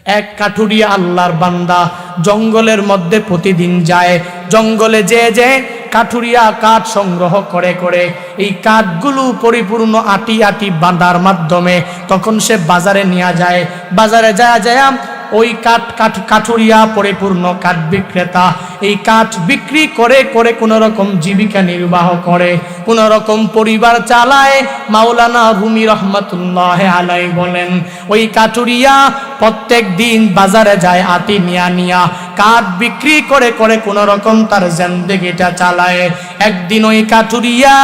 এক কাঠুরিয়া আল্লাহর বান্দা জঙ্গলের মধ্যে প্রতিদিন যায়। জঙ্গলে যে কাঠুরিয়া কাঠ সংগ্রহ করে করে এই কাঠগুলো পরিপূর্ণ আটি আটি বাঁধার মাধ্যমে তখন সে বাজারে নিয়ে যায়। বাজারে যায় ওই কাঠুরিয়া পরিপূর্ণ কাঠ বিক্রেতা এই কাঠ বিক্রি করে করে কোনো রকম জীবিকা নির্বাহ করে, কোনো রকম পরিবার চালায়। মাওলানা রুমি রহমাতুল্লাহ আলাইহি বলেন, ওই কাঠুরিয়া প্রত্যেক দিন বাজারে যায় আটি নিয়া কাঠ বিক্রি করে করে কোনো রকম তার জিন্দেগিটা চালায়। একদিন ওই কাঠুরিয়া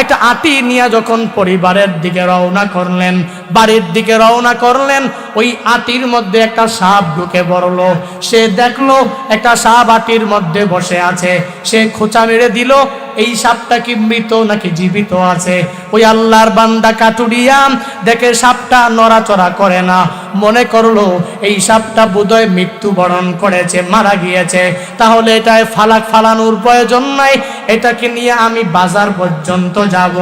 একটা আটি নিয়ে যখন পরিবারের দিকে রওনা করলেন, বাড়ির দিকে রওনা করলেন, ওই আটির মধ্যে একটা সাপ ঢুকে পড়লো। সে দেখলো একটা সাপ আটির মধ্যে বসে আছে। সে খোঁচা মেরে দিল, এই সাপটা কি মৃত নাকি জীবিত আছে। ওই আল্লাহর বান্দা কাঠুরিয়া দেখে সাপটা নড়াচড়া করে না, মনে করলো এই সাপটা বোধহয় মৃত্যুবরণ করেছে, মারা গিয়েছে, তাহলে এটায় ফালানোর প্রয়োজন নাই, এটাকে নিয়ে আমি বাজার পর্যন্ত যাব।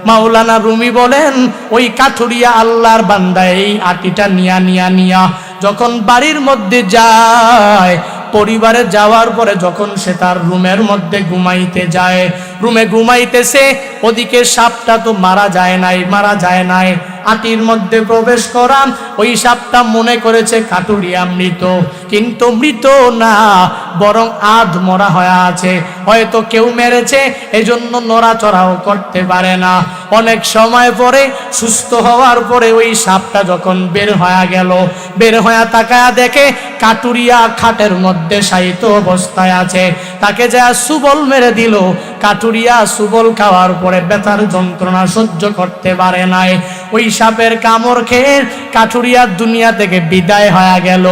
মাওলানা রুমি বলেন, ওই কাঠুরিয়া আল্লাহর বান্দা এই আটিটা নিয়া যখন বাড়ির মধ্যে যায়, পরিবারে যাওয়ার পরে যখন সে তার রুমের মধ্যে ঘুমাইতে যায়, রুমে ঘুমাইতেছে, ওদিকে সাপটা তো মারা যায় নাই। আটির মধ্যে প্রবেশ করা ওই সাপটা মনে করেছে কাঠুরিয়া মৃত, কিন্তু মৃত না, বরং আধ মরা হয়ে আছে। হয়তো কেউ মেরেছে, এজন্য নড়াচড়াও করতে পারে না। অনেক সময় পরে সুস্থ হওয়ার পরে ওই সাপটা যখন বের হয়ে গেল, বের হয়ে তাকায়া দেখে কাঠুরিয়া খাটের মধ্যে শায়িত অবস্থায় আছে। তাকে যা সুবল মেরে দিল। কাঠুরিয়া সুবল খাওয়ার পরে ব্যথার যন্ত্রণা সহ্য করতে পারে নাই। ওই সাপের কামড় খেয়ে কাঠুরিয়া দুনিয়া থেকে বিদায় হয়ে গেল।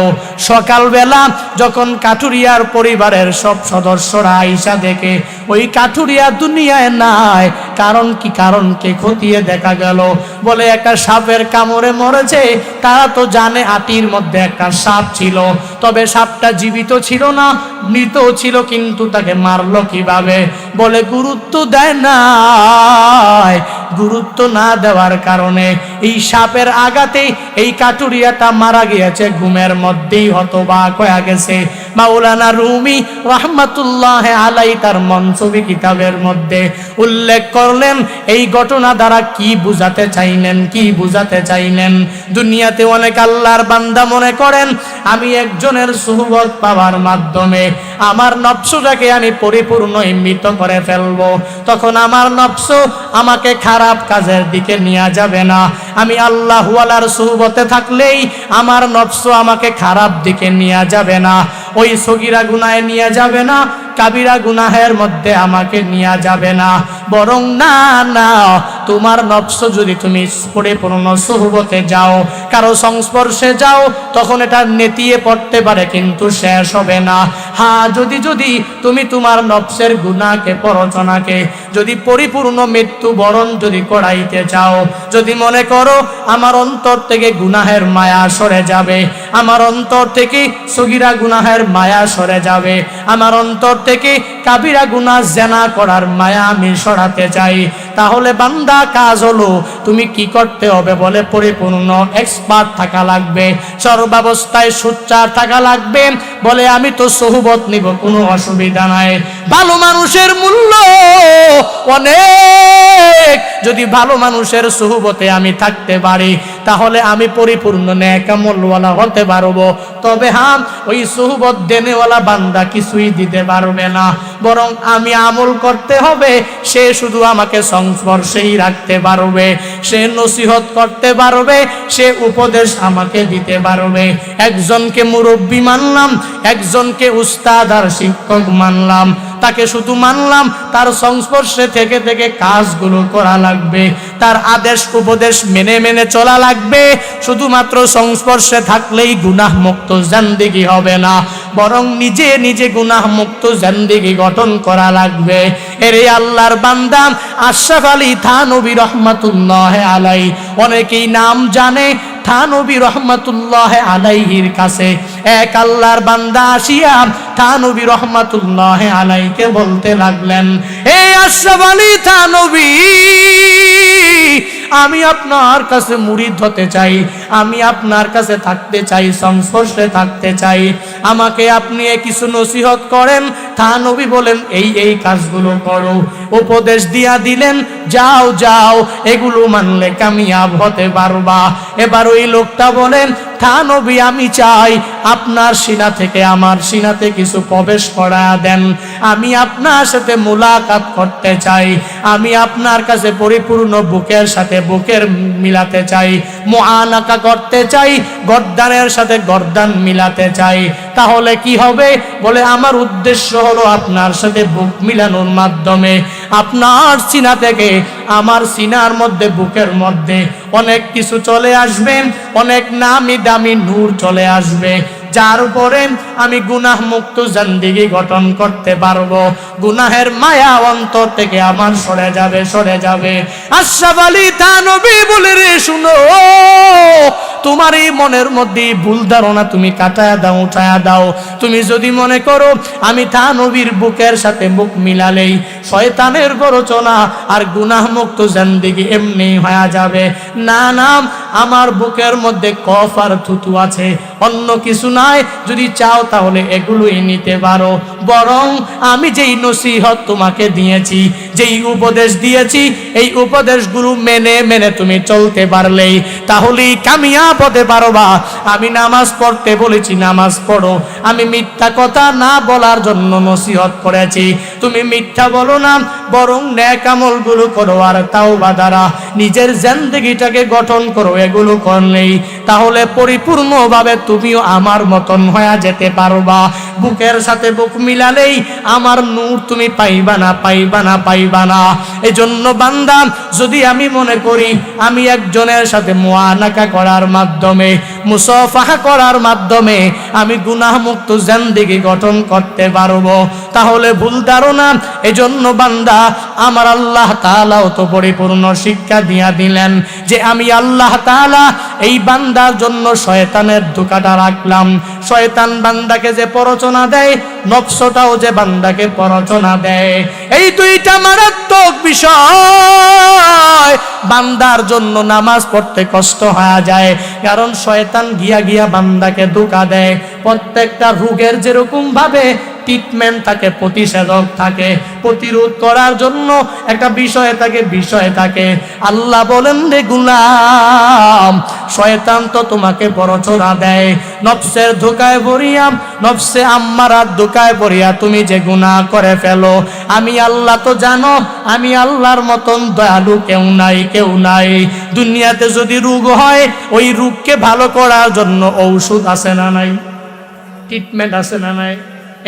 সকালবেলা যখন কাঠুরিয়ার পরিবারের সব সদস্যরা আইসা দেখে ওই কাঠুরিয়া দুনিয়ায় নাই, কারণকে খতিয়ে দেখা গেল, বলে একটা সাপের কামড়ে মরেছে। তারা তো জানে আটির মধ্যে একটা সাপ ছিল, তবে সাপটা জীবিত ছিল না, মৃত ছিল, কিন্তু তাকে মারলো কিভাবে? বলে গুরুত্ব দেয় না। গুরুত্ব না দেওয়ার কারণে এই সাপের আঘাতে এই কাঠুরিয়াটা মারা গিয়েছে, ঘুমের মধ্যেই হতবাক হয়ে গেছে। মাওলানা রুমি রহমাতুল্লাহ আলাইহি তার মনসুবি কিতাবের মধ্যে উল্লেখ করলেন, এই ঘটনা দ্বারা কি বুঝাতে চাইলেন। দুনিয়াতে অনেক আল্লাহর বান্দা মনে করেন আমি একজনের সুহবত পাওয়ার মাধ্যমে আমার নফসটাকে আমি পরিপূর্ণ মৃত করে ফেলবো, তখন আমার নফস আমাকে খারাপ কাজের দিকে নিয়ে যাবে না। আমি আল্লাহ ওয়ালার সুহবতে থাকলেই আমার নফস আমাকে খারাপ দিকে নিয়ে যাবে না, ওই সগীরা গুনাহে নিয়ে যাবে না, কাবিরা গুনাহের মধ্যে আমাকে নিয়ে যাবে না। বরং না, তোমার নফস যদি তুমি পরিপূর্ণ সুহবতে যাও, কারো সংস্পর্শে যাও, তখন এটা নেতিয়ে পড়তে পারে, কিন্তু শেষ হবে না। হ্যাঁ, যদি তুমি তোমার নফসের গুনাহকে, পরচনাকে যদি পরিপূর্ণ মৃত্যুবরণ যদি করাইতে চাও, যদি মনে করো আমার অন্তর থেকে গুনাহের মায়া সরে যাবে, আমার অন্তর থেকে সগীরা গুনাহের মায়া সরে যাবে, আমার অন্তর থেকে কাবিরা গুনাহ জেনা করার মায়া আমি সরাতে চাই, তাহলে বান্দা কাজ হলো তুমি কি করতে হবে? বলে পরিপূর্ণ এক্সপার্ট থাকা লাগবে, সর্বাবস্থায় সোচ্চার থাকা লাগবে। বলে আমি তো সুহবত নিব, কোনো অসুবিধা নাই। ভালো মানুষের মূল্য অনেক, যদি ভালো মানুষের সুহবতে আমি থাকতে পারি তাহলে আমি পরিপূর্ণ নেক আমলওয়ালা হতে পারবো। তবে হ্যাঁ, ওই সুহবত দেনেওয়ালা বান্দা কিছুই দিতে পারবে না, বরং আমি আমল করতে হবে। সে শুধু আমাকে সংস্পর্শেই রাখতে পারবে, সে নসিহত করতে পারবে, সে উপদেশ আমাকে দিতে পারবে। একজনকে মুরব্বী মানলাম, একজনকে উস্তাদ আর শিক্ষক মানলাম, তাকে শুধু মানলাম, তার সংস্পর্শে থেকে থেকে কাজগুলো করা লাগবে, তার আদেশ উপদেশ মেনে চলা লাগবে। শুধুমাত্র সংস্পর্শে থাকলেই গুনাহ মুক্ত জিন্দেগি হবে না, বরং নিজে গুনাহ মুক্ত জিন্দেগি গঠন করা লাগবে। এরে আল্লাহর বান্দা আশরাফ আলী থানভী রহমাতুল্লাহ আলাইহি, অনেকেই নাম জানে। থানভী রহমাতুল্লাহ আলাইহির কাছে এক আল্লাহর বান্দা আসিয়া থানভী রহমাতুল্লাহ আলাইহিকে বলতে লাগলেন, এ আশরাফ আলী থানভী, আমি আপনার কাছে মুরিদ হতে চাই, আমি আপনার কাছে থাকতে চাই, সংস্পর্শে থাকতে চাই, আমাকে আপনি কিছু নসিহত করেন। তা নবী বলেন এই কাজগুলো করো, উপদেশ দিয়া দিলেন, যাও যাও এগুলো মানলে কামিয়াব হতে পারবা। এবার ওই লোকটা বলেন, তা নবী আমি চাই আপনার সিনা থেকে আমার সিনাতে কিছু প্রবেশ করা দেন, আমি আপনার সাথে মুলাকাত করতে চাই, আমি আপনার কাছে পরিপূর্ণ বুকের সাথে বুকের মিলাতে চাই, মুআনাকা করতে চাই, গর্দানের সাথে গর্দান মিলাতে চাই। তাহলে কি হবে? বলে আমার উদ্দেশ্য হলো আপনার সাথে বুক মিলানোর মাধ্যমে আপনার সিনা থেকে আমার সিনার মধ্যে বুকের মধ্যে অনেক কিছু চলে আসবে, অনেক নামি দামি নূর চলে আসবে, যার উপরে আমি গুনাহ মুক্ত জিন্দেগি গঠন করতে পারবো। গুনাহের মায়া অন্তর থেকে আমার সরে যাবে, সরে যাবে। আশরাফ আলী থানভী বলে, রে শুনো, তোমার এই মনের মধ্যে ভুল ধারণা তুমি কাটায়া দাও, উঠায়া দাও। তুমি যদি মনে করো আমি থানভীর বুকের সাথে বুক মিলালেই শয়তানের প্ররোচনা আর গুনাহ মুক্ত জিন্দেগি এমনি হয়ে যাবে, না না, আমার বুকের মধ্যে কফ আর থুতু আছে, অন্য কিছু নাই। যদি চাও তাহলে এগুলোই নিতে পারো, বরং আমি যেই নসিহত তোমাকে দিয়েছি, যেই উপদেশ দিয়েছি, এই উপদেশগুলো মেনে মেনে তুমি চলতে পারলেই তাহলেই কামিয়াব হতে পারবা। আমি নামাজ পড়তে বলেছি, নামাজ পড়ো। আমি মিথ্যা কথা না বলার জন্য নসিহত করেছি, তুমি মিথ্যা বলো না, বরং নেক আমলগুলো করো আর তাওবা দ্বারা নিজের জিন্দেগিটাকে গঠন করো। এগুলো করলেই তাহলে পরিপূর্ণভাবে তুমিও আমার মতন হয়ে যেতে পারবা। বুকের সাথে বুক মিলালেই আমার নূর তুমি পাইবা না, পাইবা না, পাইবা না। এজন্য বান্দা, যদি আমি মনে করি আমি একজনের সাথে মুআনাকা করার মাধ্যমে, মুসাফাহা করার মাধ্যমে আমি গুনাহ মুক্ত জিন্দেগি গঠন করতে পারবো, তাহলে ভুল ধারণা। এজন্য বান্দা, আমার আল্লাহ তাআলাও তো পরিপূর্ণ শিক্ষা দিয়া দিলেন যে আমি আল্লাহ তাআলা এই বান্দার জন্য শয়তানের ধোঁকাটা রাখলাম। শয়তান বান্দাকে যে প্ররোচনা দেয়, নফসটাও যে বান্দাকে প্ররোচনা দেয়, এই দুইটা মারাত্মক বিষয় বান্দার জন্য নামাজ পড়তে কষ্ট হয়ে যায়। কারণ শয়তান গিয়া গিয়া বান্দাকে ধোঁকা দেয়। প্রত্যেকটা রোগের যেরকম ভাবে ট্রিটমেন্ট থাকে, প্রতিষেধক থাকে, প্রতিরোধ করার জন্য একটা বিষয় থাকে। আল্লাহ বলেন, রে গোলাম, শয়তান তো তোমাকে প্ররোচনা দেয়, নফসের ধোঁকায় পড়িয়া, নফসে আম্মারার ধোঁকায় পড়িয়া তুমি যে গুনাহ করে ফেলো। আমি আল্লাহ তো জানো, আমি আল্লাহর মতন দয়ালু কেউ নাই, কেউ নাই। দুনিয়াতে যদি রোগ হয়, ওই রোগকে ভালো করার জন্য ঔষধ আছে না নাই? ট্রিটমেন্ট আছে না নাই?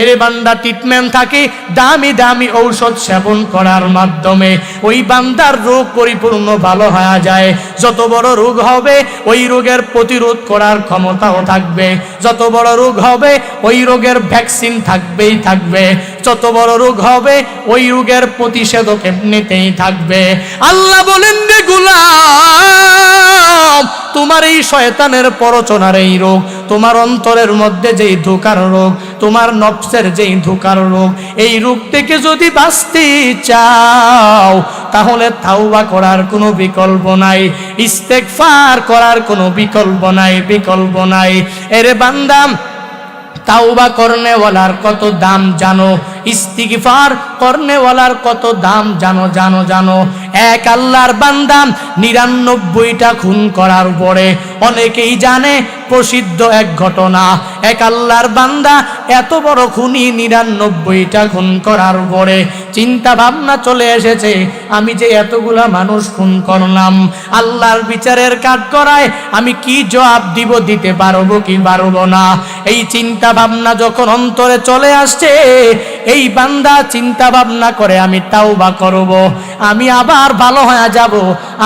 এরে বান্দা, ট্রিটমেন্ট থাকে, দামি দামি ঔষধ সেবন করার মাধ্যমে ওই বান্দার রোগ পরিপূর্ণ ভালো হয়ে যায়। যত বড় রোগ হবে ওই রোগের প্রতিরোধ করার ক্ষমতাও থাকবে, যত বড় রোগ হবে ওই রোগের ভ্যাকসিন থাকবেই থাকবে, যত বড় রোগ হবে ওই রোগের প্রতিষেধক এমনিতেই থাকবে। আল্লাহ বলেন, রে গোলাম, তোমার এই শয়তানের প্ররোচনার এই রোগ, তোমার অন্তরের মধ্যে যেই ধোঁকার রোগ, তোমার নফসের যেই ধোঁকার রোগ, এই রোগ থেকে যদি বাঁচতে চাও তাহলে তাওবা করার কোনো বিকল্প নাই, ইস্তেগফার করার কোনো বিকল্প নাই। এরে বান্দা, তাওবা করনেওয়ালার কত দাম জানো? ইস্তিগফার করনেওয়ালার কত দাম জানো? এক আল্লাহর বান্দা 99টা খুন করার পরে, অনেকেই জানে প্রসিদ্ধ এক ঘটনা, এক আল্লাহর বান্দা এত বড় খুনি 99টা খুন করার পরে চিন্তা ভাবনা চলে এসেছে, আমি যে এতগুলা মানুষ খুন করলাম, আল্লাহর বিচারের কাঠগড়ায় আমি কি জবাব দিব, দিতে পারবো কি পারবো না। এই চিন্তা ভাবনা যখন অন্তরে চলে আসছে, এই বান্দা চিন্তা ভাবনা করে আমি তাওবা করব, আমি আবার ভালো হয়ে যাব,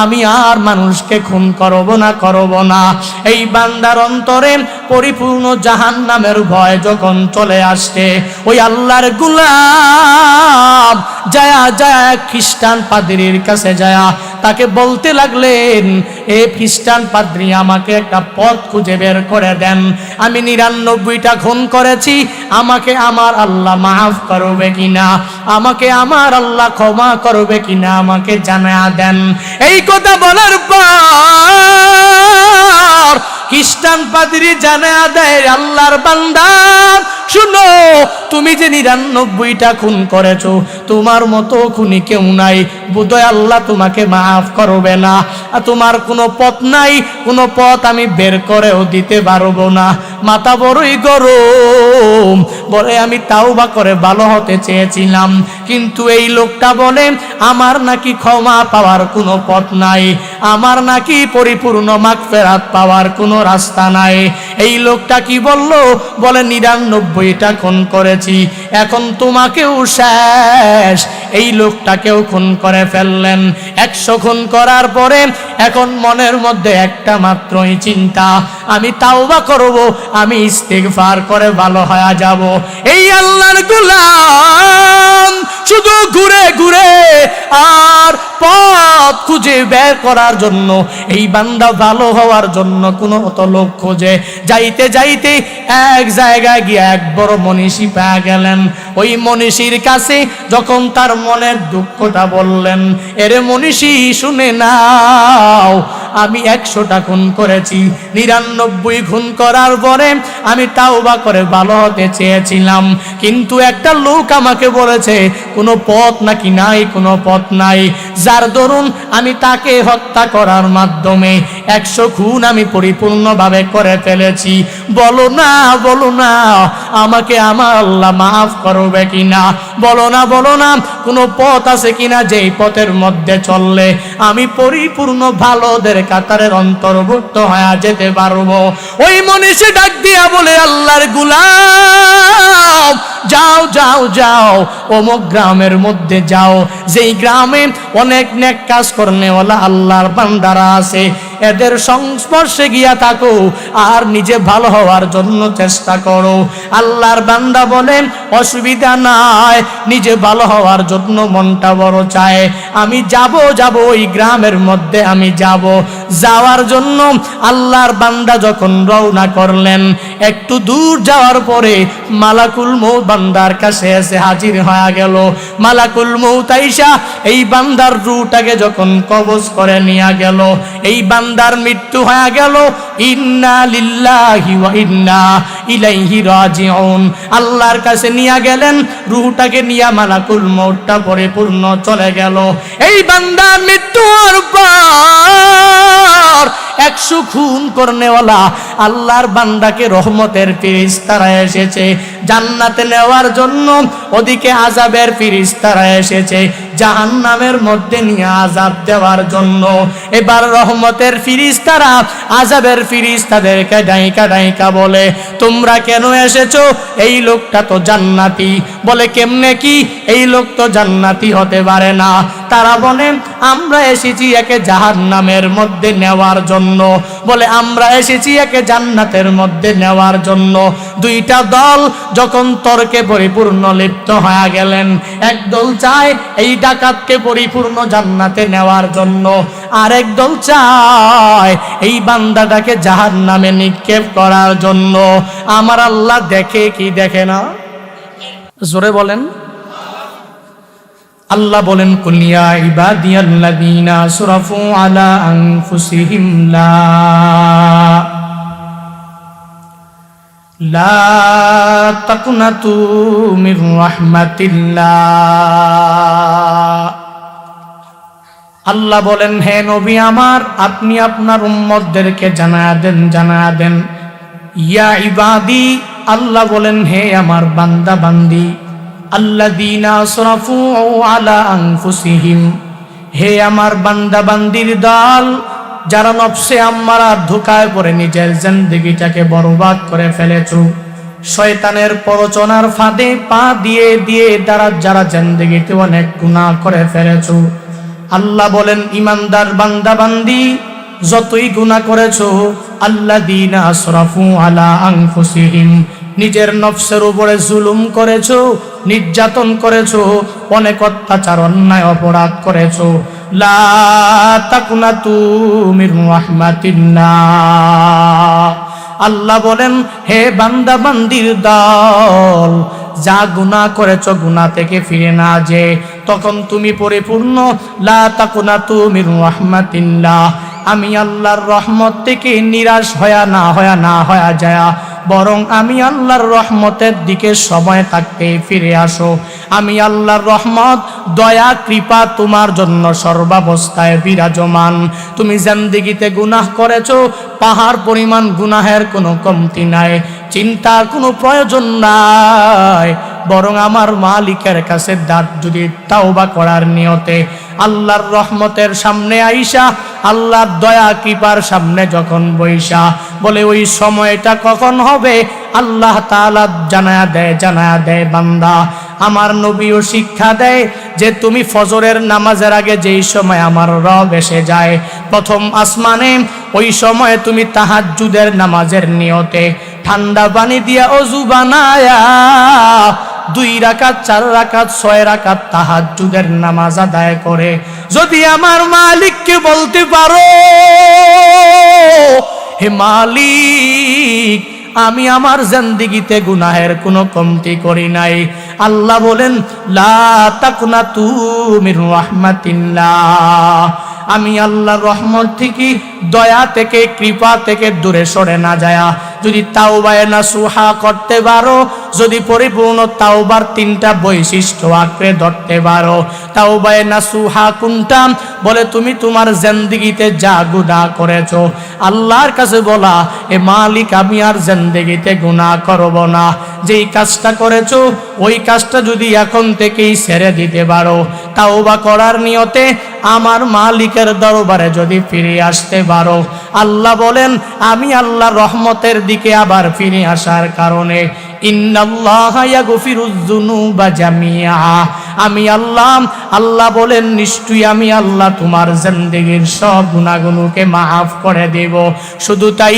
আমি আর মানুষকে খুন করব না। এই বান্দার অন্তরে পরিপূর্ণ জাহান্নামের ভয় যখন চলে আসছে, ওই আল্লাহর গোলাম যায়া খ্রিস্টান পাদ্রীর কাছে যায়া তাকে বলতে লাগলেন, এ খ্রিস্টান পাদ্রী, আমাকে একটা পথ খুঁজে বের করে দেন। আমি 99টা খুন করেছি, আমাকে আমার আল্লাহ মাফ করবে কিনা, আমাকে আমার আল্লাহ ক্ষমা করবে কিনা, আমাকে জানায়া দেন। এই কথা বলার পর খ্রিস্টান পাদ্রী জানায়া দেয়, আল্লাহর বান্দা শুনো, তুমি যে 99টা খুন করেছো, তোমার মতো খুনি কেউ নাই, বোধহয় আল্লাহ তোমাকে মাফ করবে না। তোমার কোনো পথ নাই, কোনো পথ আমি বের করেও দিতে পারবো না। মাথা বড়ই গরম, বলে আমি তাওবা করে ভালো হতে চেয়েছিলাম, কিন্তু এই লোকটা বলে আমার নাকি ক্ষমা পাওয়ার কোনো পথ নাই, আমার নাকি পরিপূর্ণ মাগফিরাত পাওয়ার কোনো রাস্তা নাই। এই লোকটা কি বলল? বলে 99টা খুন করেছি, এখন তোমাকেও শেষ। এই লোকটাকেও খুন করে ফেললেন। 100 খুন করার পরে এখন মনের মধ্যে একটা মাত্রই চিন্তা, আমি তাওবা করব, আমি ইস্তিগফার করে ভালো হয়ে যাব। এই আল্লাহর গোলাম শুধু ঘুরে ঘুরে আর পথ খুঁজে বের করার জন্য, এই বান্দা ভালো হওয়ার জন্য কোনো অত লোক খোঁজে। যাইতে যাইতে এক জায়গায় গিয়ে এক বড় মনীষী পেয়ে গেলেন। ওই মনীষীর কাছে যখন তার মনের দুঃখটা বললেন, এরে মনীষী শুনে নাও, আমি 100টা খুন করেছি, 99 খুন করার পরে আমি তাওবা করে ভালো হতে চেয়েছিলাম, কিন্তু একটা লোক আমাকে বলেছে কোনো পথ নাকি নাই, কোনো পথ নাই, যার দরুন আমি তাকে হত্যা করার মাধ্যমে 100 খুন আমি পরিপূর্ণভাবে করে ফেলেছি। বলো না, বলো না, আমাকে আমার আল্লাহ মাফ করবে কিনা, বলো না, বলো না, কোনো পথ আছে কিনা যেই পথের মধ্যে চললে আমি পরিপূর্ণ ভালোদের কাতারের অন্তর্ভুক্ত হয়ে যেতে পারবো। ওই মনীষী ডাক দিয়া বলে, আল্লাহর গোলাম যাও যাও যাও, অমুক গ্রামের মধ্যে যাও, যেই গ্রামে অনেক নেক কাজ করনেওয়ালা আল্লাহর বান্দারা আছে, এদের সংস্পর্শে গিয়া থাকো আর নিজে ভালো হওয়ার জন্য চেষ্টা করো। আল্লাহর বান্দা বলেন, অসুবিধা নাই, নিজে ভালো হওয়ার জন্য মনটা বড় চায়, আমি যাব যাব, ওই গ্রামের মধ্যে আমি যাব। যাওয়ার জন্য আল্লাহর বান্দা যখন রওনা করলেন, একটু দূর যাওয়ার পরে মালাকুল মউত বান্দার কাছে এসে হাজির হয়ে গেল। মালাকুল মউত আইসা এই বান্দার রূহটাকে যখন কবজ করে নিয়ে গেল, এই বান্দার মৃত্যু হয়ে গেল। ইন্না লিল্লাহি ওয়া ইন্না ইলাইহি রাজিউন। আল্লাহর কাছে নিয়ে গেলেন, রূহটাকে নিয়ে মালাকুল মউতটা পরিপূর্ণ চলে গেল। এই বান্দার মৃত্যু হওয়ার পর 100 খুন করনেওয়ালা আল্লাহর বান্দাকে রহমতের ফেরেশতারা এসেছে জান্নাতে নেওয়ার জন্য, ওদিকে আযাবের ফেরেশতারা এসেছে জাহান্নামের মধ্যে নিয়ে আযাব দেওয়ার জন্য। এবার রহমতের ফেরেশতারা আযাবের ফেরেশতাদেরকে ডাইকা ডাইকা বলে, তোমরা কেন এসেছো? এই লোকটা তো জান্নাতি। বলে, কেমনে কি? এই লোক তো জান্নাতি হতে পারে না। তারা বলেন, আমরা এসেছি একে জাহান্নামের মধ্যে নেওয়ার জন্য। বলে, আমরা এসেছি একে জান্নাতের মধ্যে নেওয়ার জন্য। দুইটা দল যখন তর্কে পরিপূর্ণ লিপ্ত হয়ে গেলেন, এক দল চায় এই ডাকাতকে পরিপূর্ণ জান্নাতে নেওয়ার জন্য, আরেক দল চায় এই বান্দাটাকে জাহান্নামে নিক্ষেপ করার জন্য। আমার আল্লাহ দেখে কি দেখে না? জোরে বলেন। আল্লাহ বলেন, কুল ইয়া ইবাদিয়াল্লাযীনা আসরাফু আলা আনফুসিহিম লা তাকনাতু মির রাহমাতিল্লাহ। আল্লাহ বলেন, হে নবী আমার, আপনি আপনার উম্মতদেরকে জানায়া দেন, ইয়া ইবাদি, আল্লাহ বলেন, হে আমার বান্দা বান্দি, আল্লাযীনা আসরাফু আলা আনফুসিহিম, হে আমার বান্দা বান্দির দল, যারা নফসে আম্মারা ধোঁকায় পড়ে নিজের জিন্দেগিটাকে বরবাদ করে ফেলেছো, শয়তানের প্ররোচনার ফাঁদে পা দিয়ে দিয়ে যারা জিন্দেগিতে অনেক গুনাহ করে ফেলেছো। আল্লাহ বলেন, ইমানদার বান্দা বান্দি, যতই গুনাহ করেছো, আল্লাযীনা আসরাফু আলা আনফুসিহিম, নিজের নফসের উপরে জুলুম করেছো, নির্যাতন করেছো, অনেক অত্যাচার অন্যায় অপরাধ করেছো, লা তাকনাতু মির রাহমাতিল্লাহ। আল্লাহ বলেন, হে বান্দা বান্দির দল, যা গুনাহ করেছো গুনাহ থেকে ফিরে না যে, তখন তুমি পরিপূর্ণ লা তাকুনাতু মির রাহমাতিল্লাহ, আমি আল্লাহর রহমত থেকে নিরাশ না হয়া যায়, বরং আমি আল্লাহর রহমতের দিকে সময় থাকতে ফিরে আসো। আমি আল্লাহর রহমত, দয়া, কৃপা তোমার জন্য সর্বাবস্থায় বিরাজমান। তুমি জিন্দেগিতে গুনাহ করেছো, পাহাড় পরিমাণ গুনাহের কোনো কমতি নাই, চিন্তার কোনো প্রয়োজন নাই, বরং আমার মালিকের কাছে যদি তাওবা করার নিয়তে আল্লাহর রহমতের সামনে আইসা, আল্লাহর দয়া কৃপার সামনে যখন বইসা, বলে ওই সময়টা কখন হবে আল্লাহ তাআলা জানায়া দেয় বান্দা। আমার নবীও শিক্ষা দেয় যে তুমি ফজরের নামাজের আগে যেই সময় আমার রব এসে যায় প্রথম আসমানে, ওই সময় তুমি তাহাজ্জুদের নামাজের নিয়তে ঠান্ডা পানি দিয়া ওযু বানায়া 2 রাকাত 4 রাকাত 6 রাকাত তাহাজ্জুদের নামাজ আদায় করে যদি আমার মালিককে বলতে পারো, হে মালিক, আমি আমার জিন্দেগিতে গুনাহের কোনো কমতি করি নাই, আল্লাহ বলেন লা তাকনাতু মির রাহমাতিল্লাহ, আমি আল্লাহর রহমত থেকে, দয়া থেকে, কৃপা থেকে দূরে সরে না যায় যদি তাওবায়ে নাসুহা করতে পারো, যদি পরিপূর্ণ তাওবার 3টা বৈশিষ্ট্য আঁকড়ে ধরতে পারো। তাওবায়ে নাসুহা কোনটা? বলে তুমি তোমার জিন্দেগিতে যা গুনাহ করেছো আল্লাহর কাছে বলা, এ মালিক আমি আর জিন্দেগিতে গুনাহ করব না, যেই কাজটা করেছো ওই কাজটা যদি এখন থেকেই ছেড়ে দিতে পারো, তাওবা করার নিয়তে আমার মালিকের দরবারে যদি ফিরে আসতে পারো, আল্লাহ বলেন আমি আল্লাহ রহমতের দিকে আবার ফিরে আসার কারণে ইন্নাল্লাহা ইয়াগফিরুয যুনুবা জামিআ, আমি আল্লাহ বলেন নিশ্চয়ই আমি আল্লাহ তোমার জিন্দেগীর সব গুনাহগুলোকে মাফ করে দেব। শুধু তাই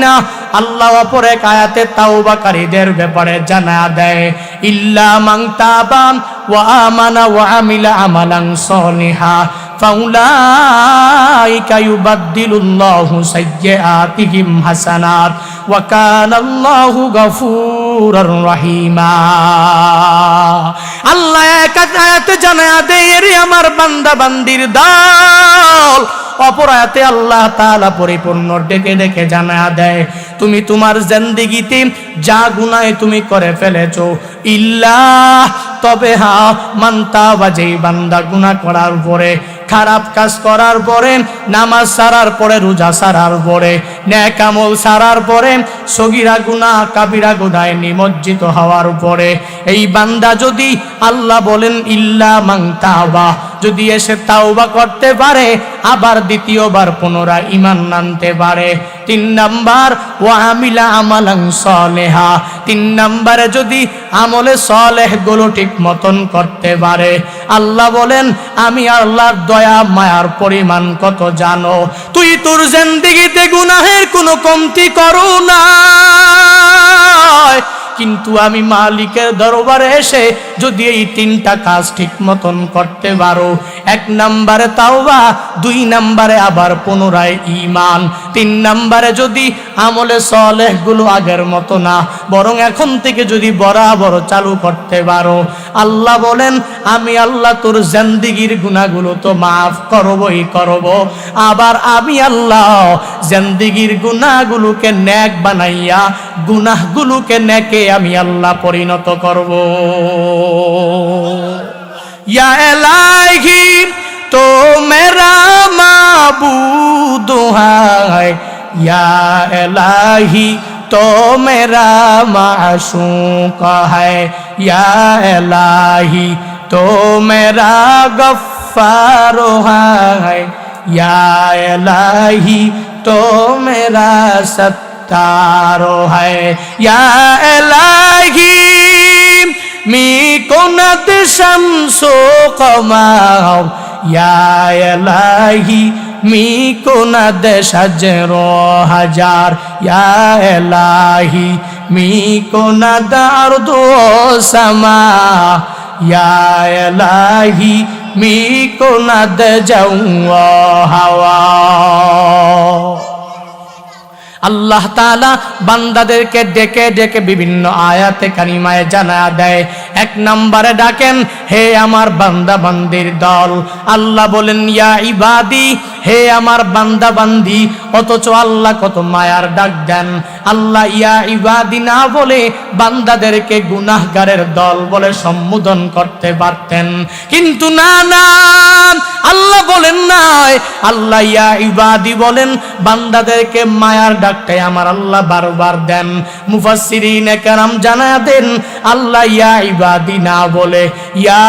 না আল্লাহ অপর এক আয়াতে তাওবাকারীদের ব্যাপারে জানা দেয়, ইল্লা মান তাবা ওয়া আমানা ওয়া আমিলা আমালান সলিহা ফাউলাইকা ইউবাদদিলুল্লাহু সাইয়্যাতিহিম হাসানাত ওয়া কানাল্লাহু গফুরুর রহিমা। আল্লাহ এক আয়াতে জানায়া দেয়, রে আমার বান্দা বান্দির দল, অপর আয়াতে আল্লাহ তাআলা পরিপূর্ণ ডেকে জানায়া দেয়, তুমি তোমার জিন্দেগিতে যা গুনাহ তুমি করে ফেলেছো, ইল্লা তবে মান তাওবা, যেই বান্দা গুনাহ করার পরে, খারাপ কাজ করার পরে, নামাজ ছাড়ার পরে, রোজা ছাড়ার পরে, নেক আমল ছাড়ার পরে, সগীরা গুনাহ কাবিরা গুনাহে নিমজ্জিত হওয়ার পরে, এই বান্দা যদি, আল্লাহ বলেন ইল্লা মান তাওবা, যদি এসে তাওবা করতে পারে, আবার দ্বিতীয়বার পুনরায় ঈমান আনতে পারে। 3 নাম্বার ওয়া আমিলা আমালান সলিহা, 3 নম্বরে যদি আমলে সলেহ গুলো ঠিক মতন করতে পারে, আল্লাহ বলেন আমি আল্লাহর দয়া মায়ার পরিমাণ কত জানো, তুই তোর জিন্দেগিতে গুনাহের কোনো কমতি করো না, কিন্তু আমি মালিকের দরবারে এসে যদি এই 3টা কাজ ঠিক মতন করতে পারো, 1 নম্বরে তাওবা, 2 নম্বরে আবার পুনরায় ঈমান, 3 নম্বরে যদি আমলে সলেহ গুলো আগের মতো না বরং এখন থেকে যদি বরাবর চালু করতে পারো, আল্লাহ বলেন আমি আল্লাহ তোর জিন্দেগির গুনাহগুলো তো মাফ করব, আবার আমি আল্লাহ জিন্দেগির গুনাহগুলোকে নেক বানাইয়া গুনাহগুলোকে নেকে আমি আল্লাহ পরিণত করব। ইয়া ইলাহি তো মেরা মাবুদ है, या इलाही तो मेरा माशूक है, या इलाही तो मेरा गफ्फार है, या इलाही तो मेरा सत्तार है, या इलाही मी कुनत शम्सो कमार, या इलाही मी कुनद शजरो हजार, या इलाही मी कुनद अर्दो समा, या इलाही मी को न दे जाऊंगा हवा। আল্লাহ তাআলা বান্দাদেরকে ডেকে ডেকে বিভিন্ন আয়াতে কারিমায় জানা দেয়। এক নম্বরে ডাকেন, হে আমার বান্দা বান্দির দল। আল্লাহ বলেন ইয়া ইবাদি, হে আমার বান্দা বান্দি। অথচ আল্লাহ কত মায়ার ডাক দেন। আল্লাহ ইয়া ইবাদি না বলে বান্দাদেরকে গুনাহগারের দল বলে সম্বোধন করতে পারতেন, কিন্তু না না, আল্লাহ বলেন নাই। আল্লাহ ইয়া ইবাদি বলেন, বান্দাদেরকে মায়ার ডাকটাই আমার আল্লাহ বারবার দেন। মুফাসসিরিনে কেরাম জানায়া দেন, আল্লাহ ইয়া ইবাদি না বলে ইয়া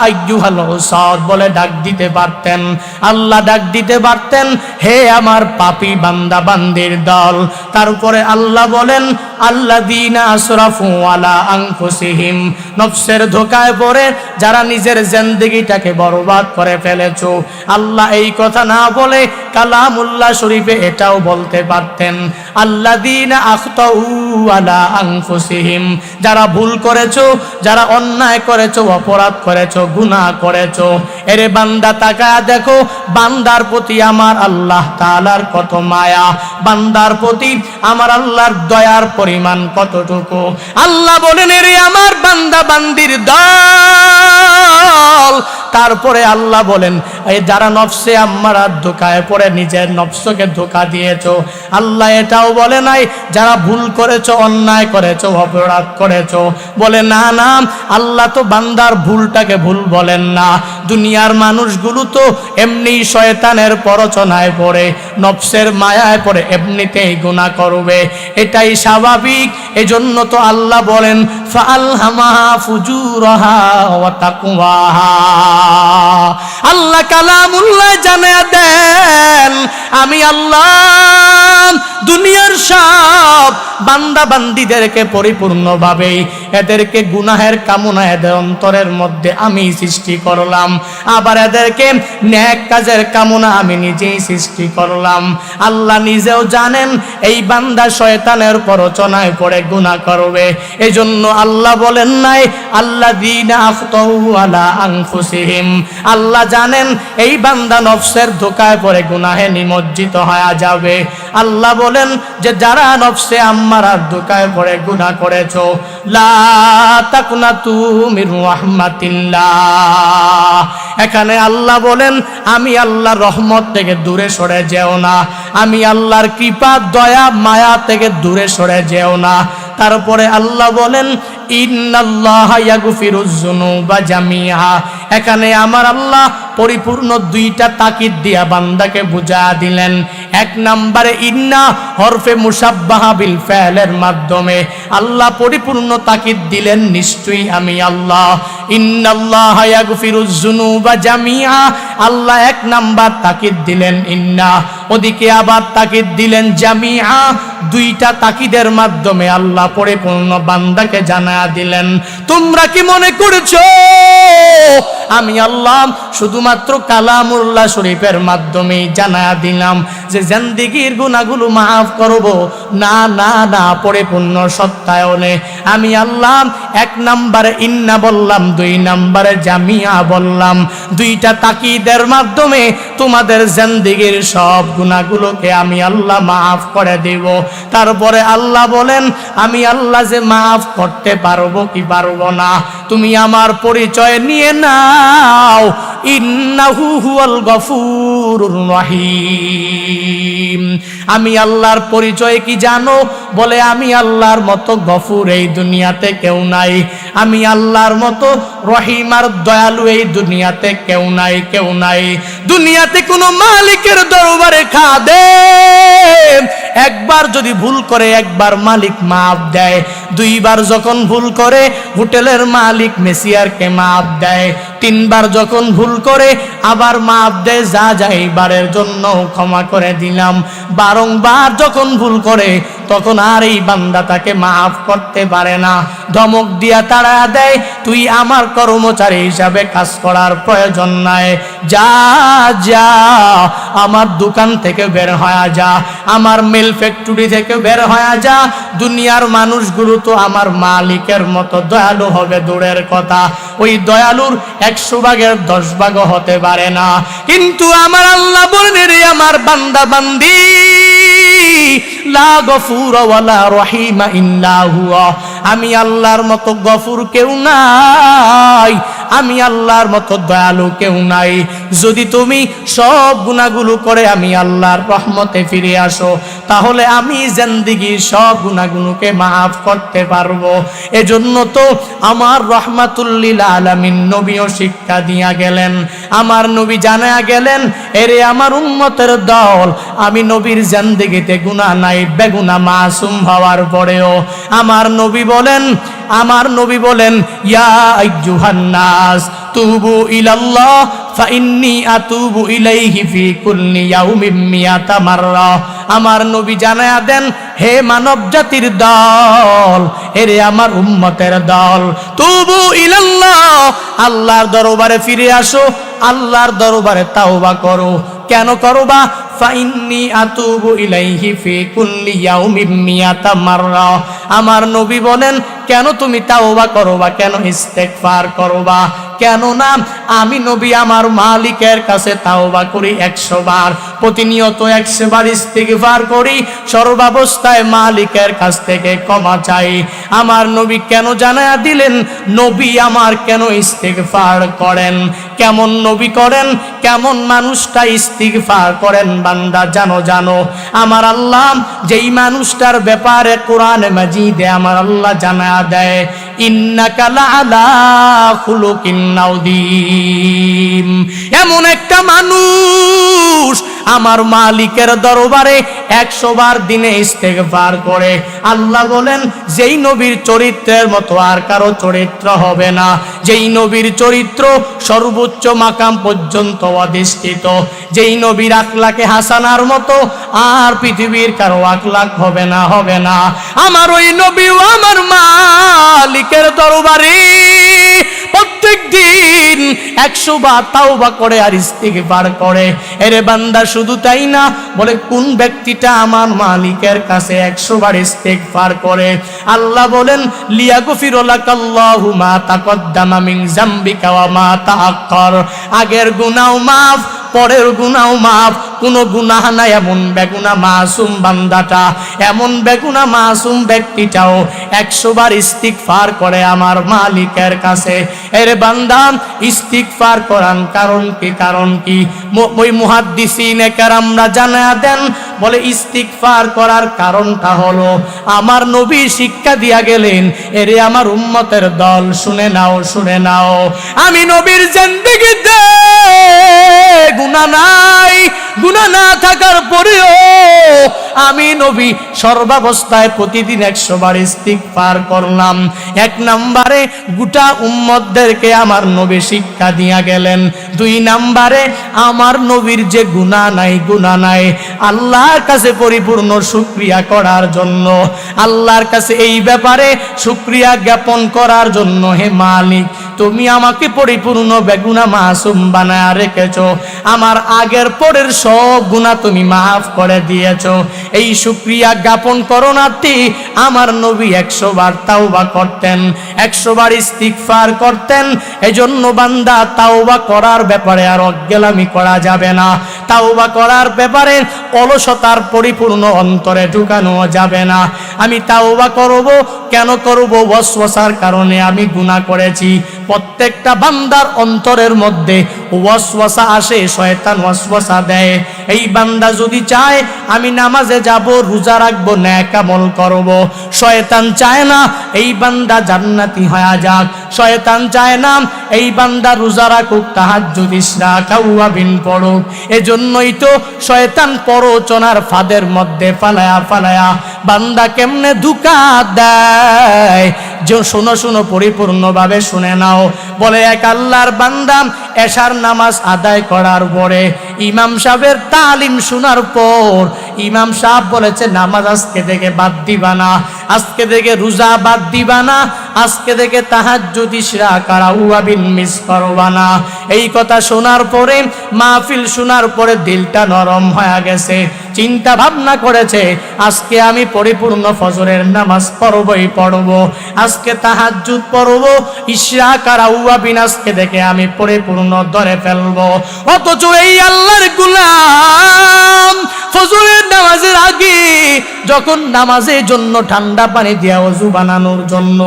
আইয়ুহাল উসাদ বলে ডাক দিতে পারতেন। আল্লাহ ডাক দিতে পারতেন, হে আমার পাপী বান্দা বান্দির দল। তারপরে আল্লাহ বলেন আল্লাযীনা আসরাফু আলা আনফুসিহিম, নফসের ধোঁকায় পড়ে যারা নিজের জিন্দেগিটাকে বরবাদ করে ফেলেছো। আল্লাহ এই কথা না বলে কালামুল্লাহ শরীফে এটাও বলতে পারতেন আল্লাযীনা আখতাউ আলা আনফুসিহিম, যারা ভুল করেছো, যারা অন্যায় করেছো, অপরাধ করেছো, গুনাহ করেছো। এরে বান্দা তাকায়া দেখো, বান্দার প্রতি আমার আল্লাহ তাআলার কত মায়া, বান্দার প্রতি আমার আল্লাহর দয়ার পরিমাণ কতটুকু। আল্লাহ বলেন এরে আমার বান্দা বান্দির দল। তারপরে আল্লাহ বলেন এই যারা নফসে আম্মারার ধোঁকায় পড়ে নিজের নফসকে ধোঁকা দিয়েছো। আল্লাহ এটাও বলে নাই যারা ভুল করেছো, অন্যায় করেছো, অপরাধ করেছো। বলে না না, আল্লাহ তো বান্দার ভুলটাকে ভুল বলেন না। দুনিয়ার মানুষগুলো তো এমনি শয়তানের প্ররোচনায় পড়ে, নফসের মায়ায় পড়ে এমনিতেই গুনাহ করবে, এটাই স্বাভাবিক। এজন্য তো আল্লাহ বলেন ফাআলহামাহা ফুজুরাহা ওয়া তাকওয়াহা। আল্লাহ কালামুল্লাহ জানায়া দেন, আমি আল্লাহ দুনিয়ার সব বান্দা বান্দিদেরকে পরিপূর্ণভাবে এদেরকে গুনাহের কামনা এদের অন্তরের মধ্যে আমি সৃষ্টি করলাম, আবার এদেরকে নেক কাজের কামনা আমি নিজেই সৃষ্টি করলাম। আল্লাহ নিজেও জানেন এই বান্দা শয়তানের প্ররোচনায় পড়ে গুনাহ করবে। এজন্য আল্লাহ বলেন নাই আল্লাযীনা আখতাউ আলা আনফুসিহিম। আল্লাহ জানেন এই বান্দা নফসের ধোঁকায় পড়ে গুনাহে নিমজ্জিত হয়ে যাবে। আল্লাহ বলেন যে যারা নফসে আম্মারার ধোঁকায় পড়ে গুনাহ করেছো, লা তাকনাতু মির রাহমাতিল্লাহ। এখানে আল্লাহ বলেন আমি আল্লাহর রহমত থেকে দূরে সরে যেও না, আমি আল্লাহর কৃপা দয়া মায়া থেকে দূরে সরে যেও না। তারপরে আল্লাহ বলেন ইন্নাল্লাহা ইয়াগফিরুয যুনুবা জামিআ। এখানে আমার আল্লাহ পরিপূর্ণ দুইটা তাকিদ দিয়া বান্দাকে বুঝা দিলেন। এক নম্বরে ইন্না হরফে মুসাব্বাহা বিল ফাইলের মাধ্যমে আল্লাহ পরিপূর্ণ তাকিদ দিলেন, নিশ্চয়ই আমি আল্লাহ। ইন্নাল্লাহা ইয়াগফিরুয যুনুবা জামিআ, আল্লাহ এক নাম্বার তাকিদ দিলেন ইন্না, ওদিকে আবার তাকিদ দিলেন জামিআ। দুইটা তাকিদের মাধ্যমে আল্লাহ পরিপূর্ণ বান্দাকে জানা দিলেন। তোমরা কি মনে করেছো আমি আল্লাহ শুধুমাত্র কালামুল্লাহ শরীফের মাধ্যমে জানা দিলাম যে জিন্দেগীর গুনাহগুলো মাফ করব? না না না, পরিপূর্ণ সত্যায়নে আমি আল্লাহ এক নম্বরে ইন্না বললাম, দুই নম্বরে জামিয়া বললাম। দুইটা তাকিদের মাধ্যমে তোমাদের জিন্দেগীর সব গুনাহগুলোকে আমি আল্লাহ মাফ করে দেব। তারপরে আল্লাহ বলেন আমি আল্লাহ যে মাফ করতে পারবো কি পারবো না, তুমি আমার পরিচয় নিয়ে নাও। ইন্নাহু হুয়াল গফুরুর রহিম। আমি আল্লাহর পরিচয় কি জানো? বলে আমি আল্লাহর মতো গফুর এই দুনিয়াতে কেউ নাই, আমি আল্লাহর মতো রহিম আর দয়ালু এই দুনিয়াতে কেউ নাই, কেউ নাই। দুনিয়াতে কোনো মালিকের দরবারে খাদেম একবার যদি ভুল করে একবার মালিক মাফ দেয়, দুইবার যখন ভুল করে হোটেলের মালিক মেসিয়ারকে মাফ দেয়, তিনবার যখন ভুল করে আবার মাফ দেয়, যা যাইবারের জন্য ক্ষমা করে দিলাম। বারংবার যখন ভুল করে তখন আর এই বান্দা তাকে মাফ করতে পারে না, ধমক দিয়া তাড়া দেয়, তুই আমার কর্মচারী হিসাবে কাজ করার প্রয়োজন নাই, যা যা আমার দোকান থেকে বের হয়ে যা, আমার মিল ফ্যাক্টরি থেকে বের হয়ে যা। দুনিয়ার মানুষগুলো তো আমার মালিকের মতো দয়ালু হবে দূরের কথা, ওই দয়ালুর 100 ভাগের 10 ভাগও হতে পারে না। কিন্তু আমার আল্লাহ বলেন, রে আমার বান্দা বান্দি, লা গফুর ওয়ালা রহিমা ইল্লা হুয়া, আমি আল্লাহর মতো গফুর কেউ নাই, আমি আল্লাহর মতো দয়ালু কেউ নাই। যদি তুমি সব গুনাহগুলো করে আমি আল্লাহর রহমতে ফিরে আসো, তাহলে আমি জিন্দেগির সব গুনাহগুলোকে মাফ করতে পারবো। এজন্য তো আমার রহমাতুল লিল আলামিন নবীও শিক্ষা দিয়া গেলেন, আমার নবী জানায়া গেলেন, এরে আমার উম্মতের দল, আমি নবীর জিন্দেগিতে গুনাহ নাই, বেগুনাহ মাসুম হওয়ার পরেও আমার নবী বলেন ইয়া আইয়ুহান নাস তুবু ইলাল্লাহ ফাইন্নী আতুবু ইলাইহি ফি কুল্লি ইয়াউমিন মিয়াতা মাররা। আমার নবী জানায়া দেন, হে মানব জাতির দল, এরে আমার উম্মতের দল, তুবু ইলাল্লাহ, আল্লাহর দরবারে ফিরে আসো, আল্লাহর দরবারে তাওবা করো। কেন করবা? ফাইন্নী আতুবু ইলাইহি ফি কুল্লি ইয়াউমিন মিয়াতা মাররা। আমার নবী বলেন, কেন তুমি তাওবা করবা, কেন ইস্তেগফার করবা? কেন না আমি নবী আমার মালিকের কাছে তাওবা করি 100 বার, প্রতিনিয়ত 100 বার ইস্তেগফার করি, সর্বাবস্থায় মালিকের কাছ থেকে ক্ষমা চাই। আমার নবী কেন জানায়া দিলেন, নবী আমার কেন ইস্তেগফার করেন, কেমন নবী করেন, কেমন মানুষটা ইস্তেগফার করেন বান্দা জানো। আমার আল্লাহ যেই মানুষটার ব্যাপারে কোরআনে মাজিদে আমার আল্লাহ জানায়া দেয়, ইন্নাকা লাআলা খুলুকিন আযীম, এমন একটা মানুষ আমার মালিকের দরবারে 100 বার দিনে ইস্তেগফার করে। আল্লাহ বলেন, যেই নবীর চরিত্রের মতো আর কারো চরিত্র হবে না, যেই নবীর চরিত্র সর্বোচ্চ মাকাম পর্যন্ত অধিষ্ঠিত, যেই নবীর আখলাকে হাসানার মতো আর পৃথিবীর কারো আখলাক হবে না। আমার ওই নবী আমার মালিকের দরবারে প্রত্যেক দিন 100 বার তাওবা করে আর ইস্তিগফার করে। এরে বান্দা, শুধু তাই না, বলে কোন ব্যক্তিটা আমার মালিকের কাছে 100 বার ইস্তিগফার করে, আল্লাহ বলেন লিয়াগফিরু লাকাল্লাহু মা তাকদ্দামা মিন যামবিকা ওয়া মা তাআক্কার, আগের গুনাহ মাফ, পরের গুনাহ মাফ, কোনো গুনাহ নাই এমন বেগুনা মাসুম বান্দাটা, এমন বেগুনা মাসুম ব্যক্তিটাও 100 বার ইস্তিগফার করে আমার মালিকের কাছে। এর বান্দা, ইস্তিগফার করার কারণ কি? ওই মুহাদ্দিসিনে কেরামরা জানায়া দেন, বলে ইস্তিগফার করার কারণটা হলো, আমার নবী শিক্ষা দিয়া গেলেন, এরে আমার উম্মতের দল শুনে নাও, আমি নবীর জিন্দেগিতে গুনাহ না থাকার পরেও আমি নবী সর্বাবস্থায় প্রতিদিন 100 বার ইস্তিগফার করলাম। 1 নম্বরে গোটা উম্মতদেরকে আমার নবী শিক্ষা দিয়া গেলেন। 2 নম্বরে আমার নবীর যে গুনাহ নাই আল্লাহর কাছে পরিপূর্ণ শুকরিয়া করার জন্য, আল্লাহর কাছে এই ব্যাপারে শুকরিয়া জ্ঞাপন করার জন্য, হে মালিক তুমি আমাকে পরিপূর্ণ বেগুনাহ মাসুম বানায়া রেখেছো, আমার আগের পরের সব গুনাহ তুমি মাফ করে দিয়েছো। এই শুকরিয়া জ্ঞাপন করোনাতে আমার নবী 100 বার তাওবা করতেন, 100 বার ইস্তিগফার করতেন। এজন্য বান্দা, তাওবা করার ব্যাপারে আর অজ্ঞালামি করা যাবে না, তাওবা করার ব্যাপারে অলসতার পরিপূর্ণ অন্তরে ঢুকানো যাবে না। আমি তাওবা করব, কেন করব? ওয়াসওয়াসার কারণে আমি গুনাহ করেছি। প্রত্যেকটা বান্দার অন্তরের মধ্যে ওয়াসওয়াসা আসে, শয়তান ওয়াসওয়াসা দেয়। এই বান্দা যদি চায় আমি নামাজে যাব, রোজা রাখবো, নেক আমল করব, শয়তান চায় না এই বান্দা জান্নাতি হয়ে যাক, শয়তান চায় না এই বান্দা রোজা রাখুক, তাহাজ্জুদ ইশরাক আওয়াবিন পড়ুক। এজন্যই তো শয়তান প্ররোচনার ফাঁদের মধ্যে ফালায়া বান্দা কেমনে ধোঁকা দেয়। যে শোনো পরিপূর্ণভাবে শুনে নাও। বলে, এক আল্লাহর বান্দা এশার নামাজ আদায় করার পরে ইমাম সাহেবের তালিম শোনার পর ইমাম সাহেব বলেছে, নামাজ আজকে থেকে বাদ দিবা না, আজকে থেকে রোজা বাদ দিবা না, আজকে থেকে তাহাজ্জুদ ইশরাক আর আওয়াবিন মিস করবা না। এই কথা শোনার পরে, মাহফিল শোনার পরে দিলটা নরম হয়ে গেছে। চিন্তা ভাবনা করেছে, আজকে আমি পরিপূর্ণ ফজরের নামাজ পড়বই পড়ব, আজকে তাহাজ্জুদ পড়ব, ইশরাক আর আওয়াবিন আজকে থেকে আমি পরিপূর্ণ ধরে ফেলবো। অথচ এই আল্লাহর গোলাম ফজরের নামাজের আগে যখন নামাজের জন্য ঠান্ডা পানি দিয়া ওযু বানানোর জন্য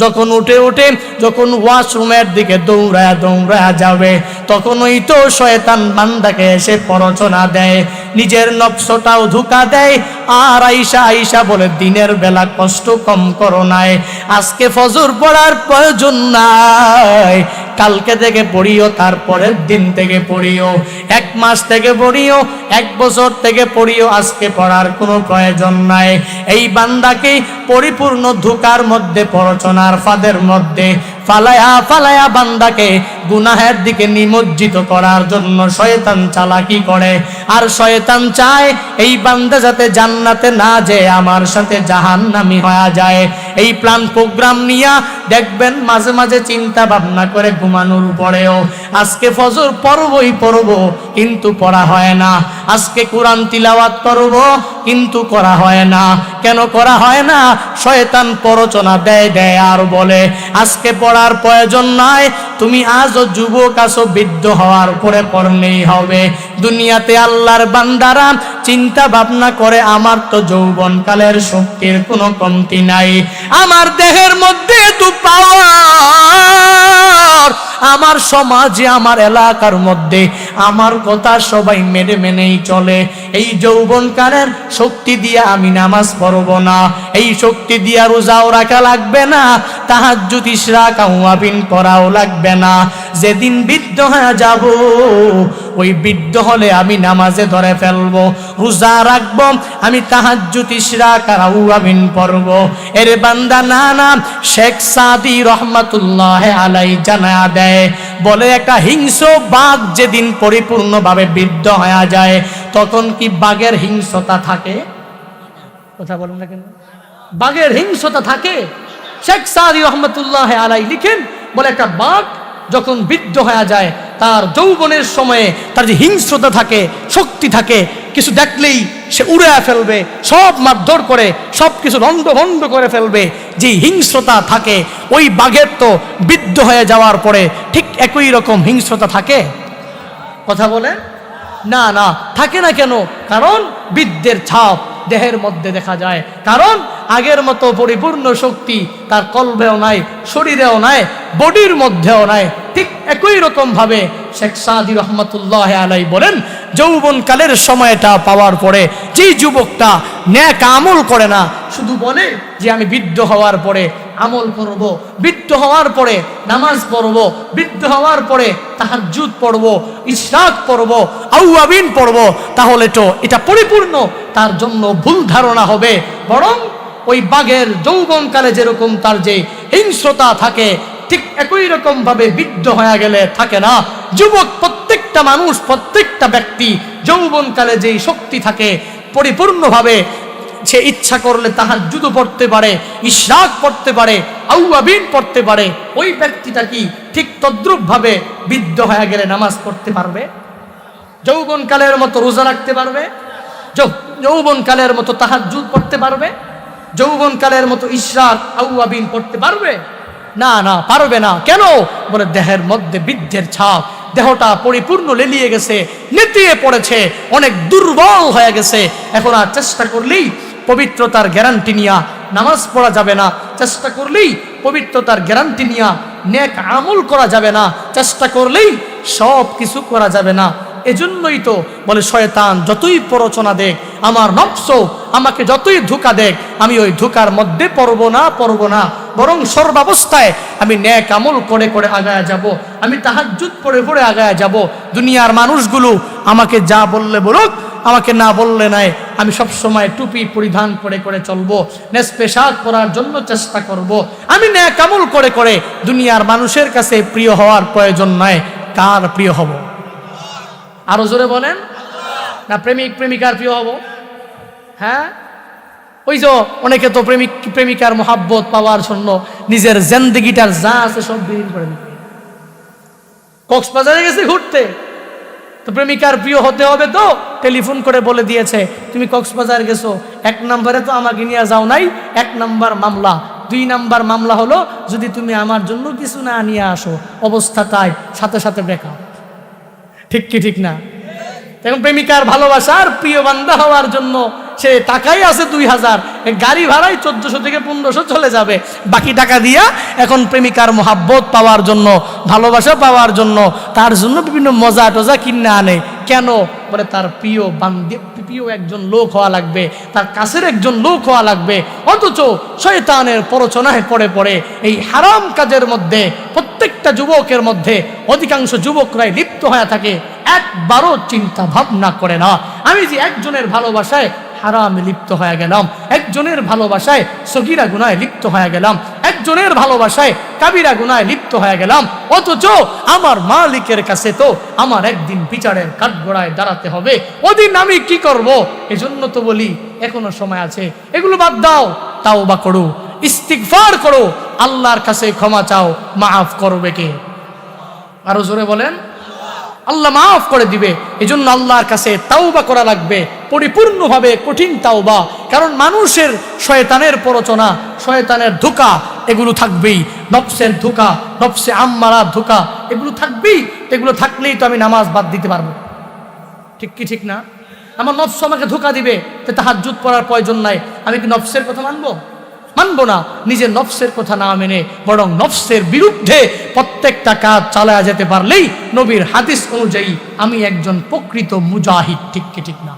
যখন উঠে যখন ওয়াশরুমের দিকে দৌড়ায়া যাবে, তখন ওই তো শয়তান বান্দাকে এসে প্ররোচনা দেয়, নিজের নফসটাও ধোঁকা দেয়। আর আইসা বলে, দিনের বেলা কষ্ট কম করো নাই, আজকে ফজর পড়ার প্রয়োজন নাই, কালকে থেকে পড়িও, তারপরের দিন থেকে পড়িও, 1 মাস থেকে পড়িও, 1 বছর থেকে পড়িও, আজকে পড়ার কোনো প্রয়োজন নাই। এই বান্দাকে পরিপূর্ণ ধোঁকার মধ্যে, প্ররোচনার ফাঁদের মধ্যে ফালায়া বান্দাকে গুনাহের দিকে নিমজ্জিত করার জন্য শয়তান চালাকি করে। আর শয়তান চায় এই বান্দা যাতে জান্নাতে না যায়, আমার সাথে জাহান্নামী হয়ে যায়। এই প্ল্যান প্রোগ্রাম নিয়া দেখবেন মাঝে মাঝে চিন্তা ভাবনা করে ঘুমানোর পরেও আজকে ফজর পড়বই পড়ব, কিন্তু পড়া হয় না। আজকে কোরআন তিলাওয়াত করব, কিন্তু করা হয় না। কেন করা হয় না? শয়তান প্ররোচনা দেয় আর বলে, আজকে পড়ার প্রয়োজন নাই, তুমি আজও যুবক আছো, বৃদ্ধ হওয়ার পরে পড়লেই হবে। দুনিয়াতে আল্লাহর বান্দারা চিন্তা ভাবনা করে, আমার তো যৌবনকালের শক্তির কোনো কমতি নাই, আমার দেহের মধ্যে তো পাওয়ার, আমার সমাজে আমার এলাকার মধ্যে আমার কথা সবাই মেনেই চলে। এই যৌবনকালের শক্তি দিয়ে আমি নামাজ পড়ব না, এই শক্তি দিয়ে রোজাও রাখা লাগবে না, তাহাজ্জুদ ইশরাক আওয়াবিন পড়াও লাগবে না। যেদিন বৃদ্ধ হয়ে যাব, ওই বৃদ্ধ হলে আমি নামাজে ধরে ফেলবো, রোজা রাখবো, আমি তাহাজ্জুদ ইশরাক আর আওয়াবিন পড়ব। এর বান্দা না, শেখ সাদি রহমাতুল্লাহ আলাইহি জানায়া দেয়, বলে একটা হিংস্র বাঘ যেদিন পরিপূর্ণভাবে বৃদ্ধ হয়ে যায়, তখন কি বাঘের হিংস্রতা থাকে? কথা বলুন না কেন? বাঘের হিংস্রতা থাকে? শেখ সাদি রহমাতুল্লাহ আলাইহি লিখেন, বলে একটা বাঘ যখন বৃদ্ধ হয়ে যায়, তার যৌবনের সময়ে তার যে হিংস্রতা থাকে, শক্তি থাকে, কিছু দেখলেই সে উড়ে ফেলবে, সব মারধর করে সব কিছু লন্ডভন্ড করে ফেলবে, যে হিংস্রতা থাকে, ওই বাঘের তো বৃদ্ধ হয়ে যাওয়ার পরে ঠিক একই রকম হিংস্রতা থাকে? কথা বলে না, থাকে না। কেন? কারণ বৃদ্ধের ছাপ দেহের মধ্যে দেখা যায়, কারণ আগের মতো পরিপূর্ণ শক্তি তার কলবেও নাই, শরীরেও নাই, বডির মধ্যেও নাই। ঠিক একই রকম ভাবে শেখ সাদি রহমাতুল্লাহ আলাইহি বলেন, যৌবনকালের সময়টা পাওয়ার পরে যে যুবকটা নেক আমল করে না, শুধু বলে যে আমি বৃদ্ধ হওয়ার পরে আমল করব, বৃদ্ধ হওয়ার পরে নামাজ পড়ব, বৃদ্ধ হওয়ার পরে তাহাজ্জুদ পড়ব, ইশরাক পড়ব, আওয়াবিন পড়ব, তাহলে তো এটা পরিপূর্ণ তার জন্য ভুল ধারণা হবে। বরং ওই বাঘের যৌবনকালে যেরকম তার যে হিংস্রতা থাকে, ঠিক একই রকম ভাবে বৃদ্ধ হয়ে গেলে থাকে না। যুবক প্রত্যেকটা মানুষ, প্রত্যেকটা ব্যক্তি যৌবনকালে যেই শক্তি থাকে, পরিপূর্ণভাবে সে ইচ্ছা করলে তাহাজ্জুদ পড়তে পারে, ইশরাক পড়তে পারে, আওয়াবিন পড়তে পারে। ওই ব্যক্তিটা কি ঠিক তদ্রুপ ভাবে বৃদ্ধ হয়ে গেলে নামাজ পড়তে পারবে? যৌবনকালের মতো রোজা রাখতে পারবে? যৌবনকালের মতো তাহাজ্জুদ পড়তে পারবে? যৌবনকালের মতো ইশরাক আওয়াবিন পড়তে পারবে? না, পারবে না। কেন? বলে দেহের মধ্যে বৃদ্ধের ছাপ, দেহটা পরিপূর্ণ লেলিয়ে গেছে, নেতিয়ে পড়েছে, অনেক দুর্বল হয়ে গেছে। এখন আর চেষ্টা করলেই পবিত্রতার গ্যারান্টি নিয়া নামাজ পড়া যাবে না, চেষ্টা করলেই পবিত্রতার গ্যারান্টি নিয়া নেক আমল করা যাবে না, চেষ্টা করলেই সব কিছু করা যাবে না। এজন্যই তো বলে শয়তান যতই প্ররোচনা দেখ, আমার নফস আমাকে যতই ধোঁকা দেখ, আমি ওই ধোঁকার মধ্যে পড়ব না, বরং সর্বাবস্থায় আমি নেক আমল করে আগায়া যাব, আমি তাহাজ্জুদ পড়ে আগায়া যাব। দুনিয়ার মানুষগুলো আমাকে যা বললে বলুক, আমাকে না বললে নাই, আমি সব সময় টুপি পরিধান করে চলবো, নেস পেশাক করার জন্য চেষ্টা করব। আমি নেক আমল করে দুনিয়ার মানুষের কাছে প্রিয় হওয়ার প্রয়োজন নয়, কার প্রিয় হব? আরো জোরে বলেন। না প্রেমিক প্রেমিকার প্রিয় হব? হ্যাঁ, ওই যে অনেকে তো প্রেমিক প্রেমিকার মহাব্বত পাওয়ার জন্য নিজের জিন্দেগিটার যা আছে সব বিলীন করে দিবে। কক্সবাজারে গেছে ঘুরতে, তো প্রেমিকার প্রিয় হতে হবে তো টেলিফোন করে বলে দিয়েছে, তুমি কক্সবাজার গেছো, 1 নম্বরে তো আমাকে নিয়ে যাও নাই, 1 নম্বর মামলা। 2 নম্বর মামলা হলো যদি তুমি আমার জন্য কিছু না নিয়ে আসো, অবস্থাটাই সাথে সাথে ব্রেকআপ। ঠিক কি ঠিক না? এখন প্রেমিকার ভালোবাসার প্রিয় বান্দা হওয়ার জন্য সে টাকাই আছে 2000, গাড়ি ভাড়াই 1400 থেকে 1500 চলে যাবে, বাকি টাকা দিয়া এখন প্রেমিকার মহাব্বত পাওয়ার জন্য, ভালোবাসা পাওয়ার জন্য তার জন্য বিভিন্ন মজা টজা কিনে আনে। কেন? বলে তার প্রিয় বান্ধব, প্রিয় একজন লোক হওয়া লাগবে, তার কাছের একজন লোক হওয়া লাগবে। অথচ শয়তানের প্ররোচনায় পড়ে পড়ে এই হারাম কাজের মধ্যে প্রত্যেকটা যুবকের মধ্যে অধিকাংশ যুবকরাই লিপ্ত হয়ে থাকে, একবারও চিন্তা ভাবনা করে না আমি যে একজনের ভালোবাসায় হারামে লিপ্ত হয়ে গেলাম, একজনের ভালোবাসায় সগীরা গুনায় লিপ্ত হয়ে গেলাম, একজনের ভালোবাসায় কাবিরা গুনায় লিপ্ত হয়ে গেলাম। অথচ আমার মালিকের কাছে তো আমার একদিন বিচারের কাঠগড়ায় দাঁড়াতে হবে, ওদিন আমি কি করব? এজন্য তো বলি এখনো সময় আছে, এগুলো বাদ দাও, তাওবা করো, ইস্তিগফার করো, আল্লাহর কাছে ক্ষমা চাও, মাফ করবে কে? আরো জোরে বলেন। আল্লাহ মাফ করে দিবে। এজন্য আল্লাহর কাছে তাওবা করা লাগবে পরিপূর্ণভাবে, কঠিন তাওবা। কারণ মানুষের শয়তানের প্ররোচনা, শয়তানের ধোঁকা এগুলো থাকবেই, নফসের ধোঁকা, নফসে আম্মারা ধোঁকা এগুলো থাকবেই। এগুলো থাকলেই তো আমি নামাজ বাদ দিতে পারবো। ঠিক কি ঠিক না? আমার নফস আমাকে ধোঁকা দিবে, তো তাহাজ্জুদ পড়ার প্রয়োজন নাই। আমি কি নফসের কথা মানবো? মানবো না। নিজের নফসের কথা না মেনে বরং নফসের বিরুদ্ধে প্রত্যেকটা কাজ চালায়া যেতে পারলেই নবীর হাদিস অনুযায়ী আমি একজন প্রকৃত মুজাহিদ। ঠিক কি ঠিক না?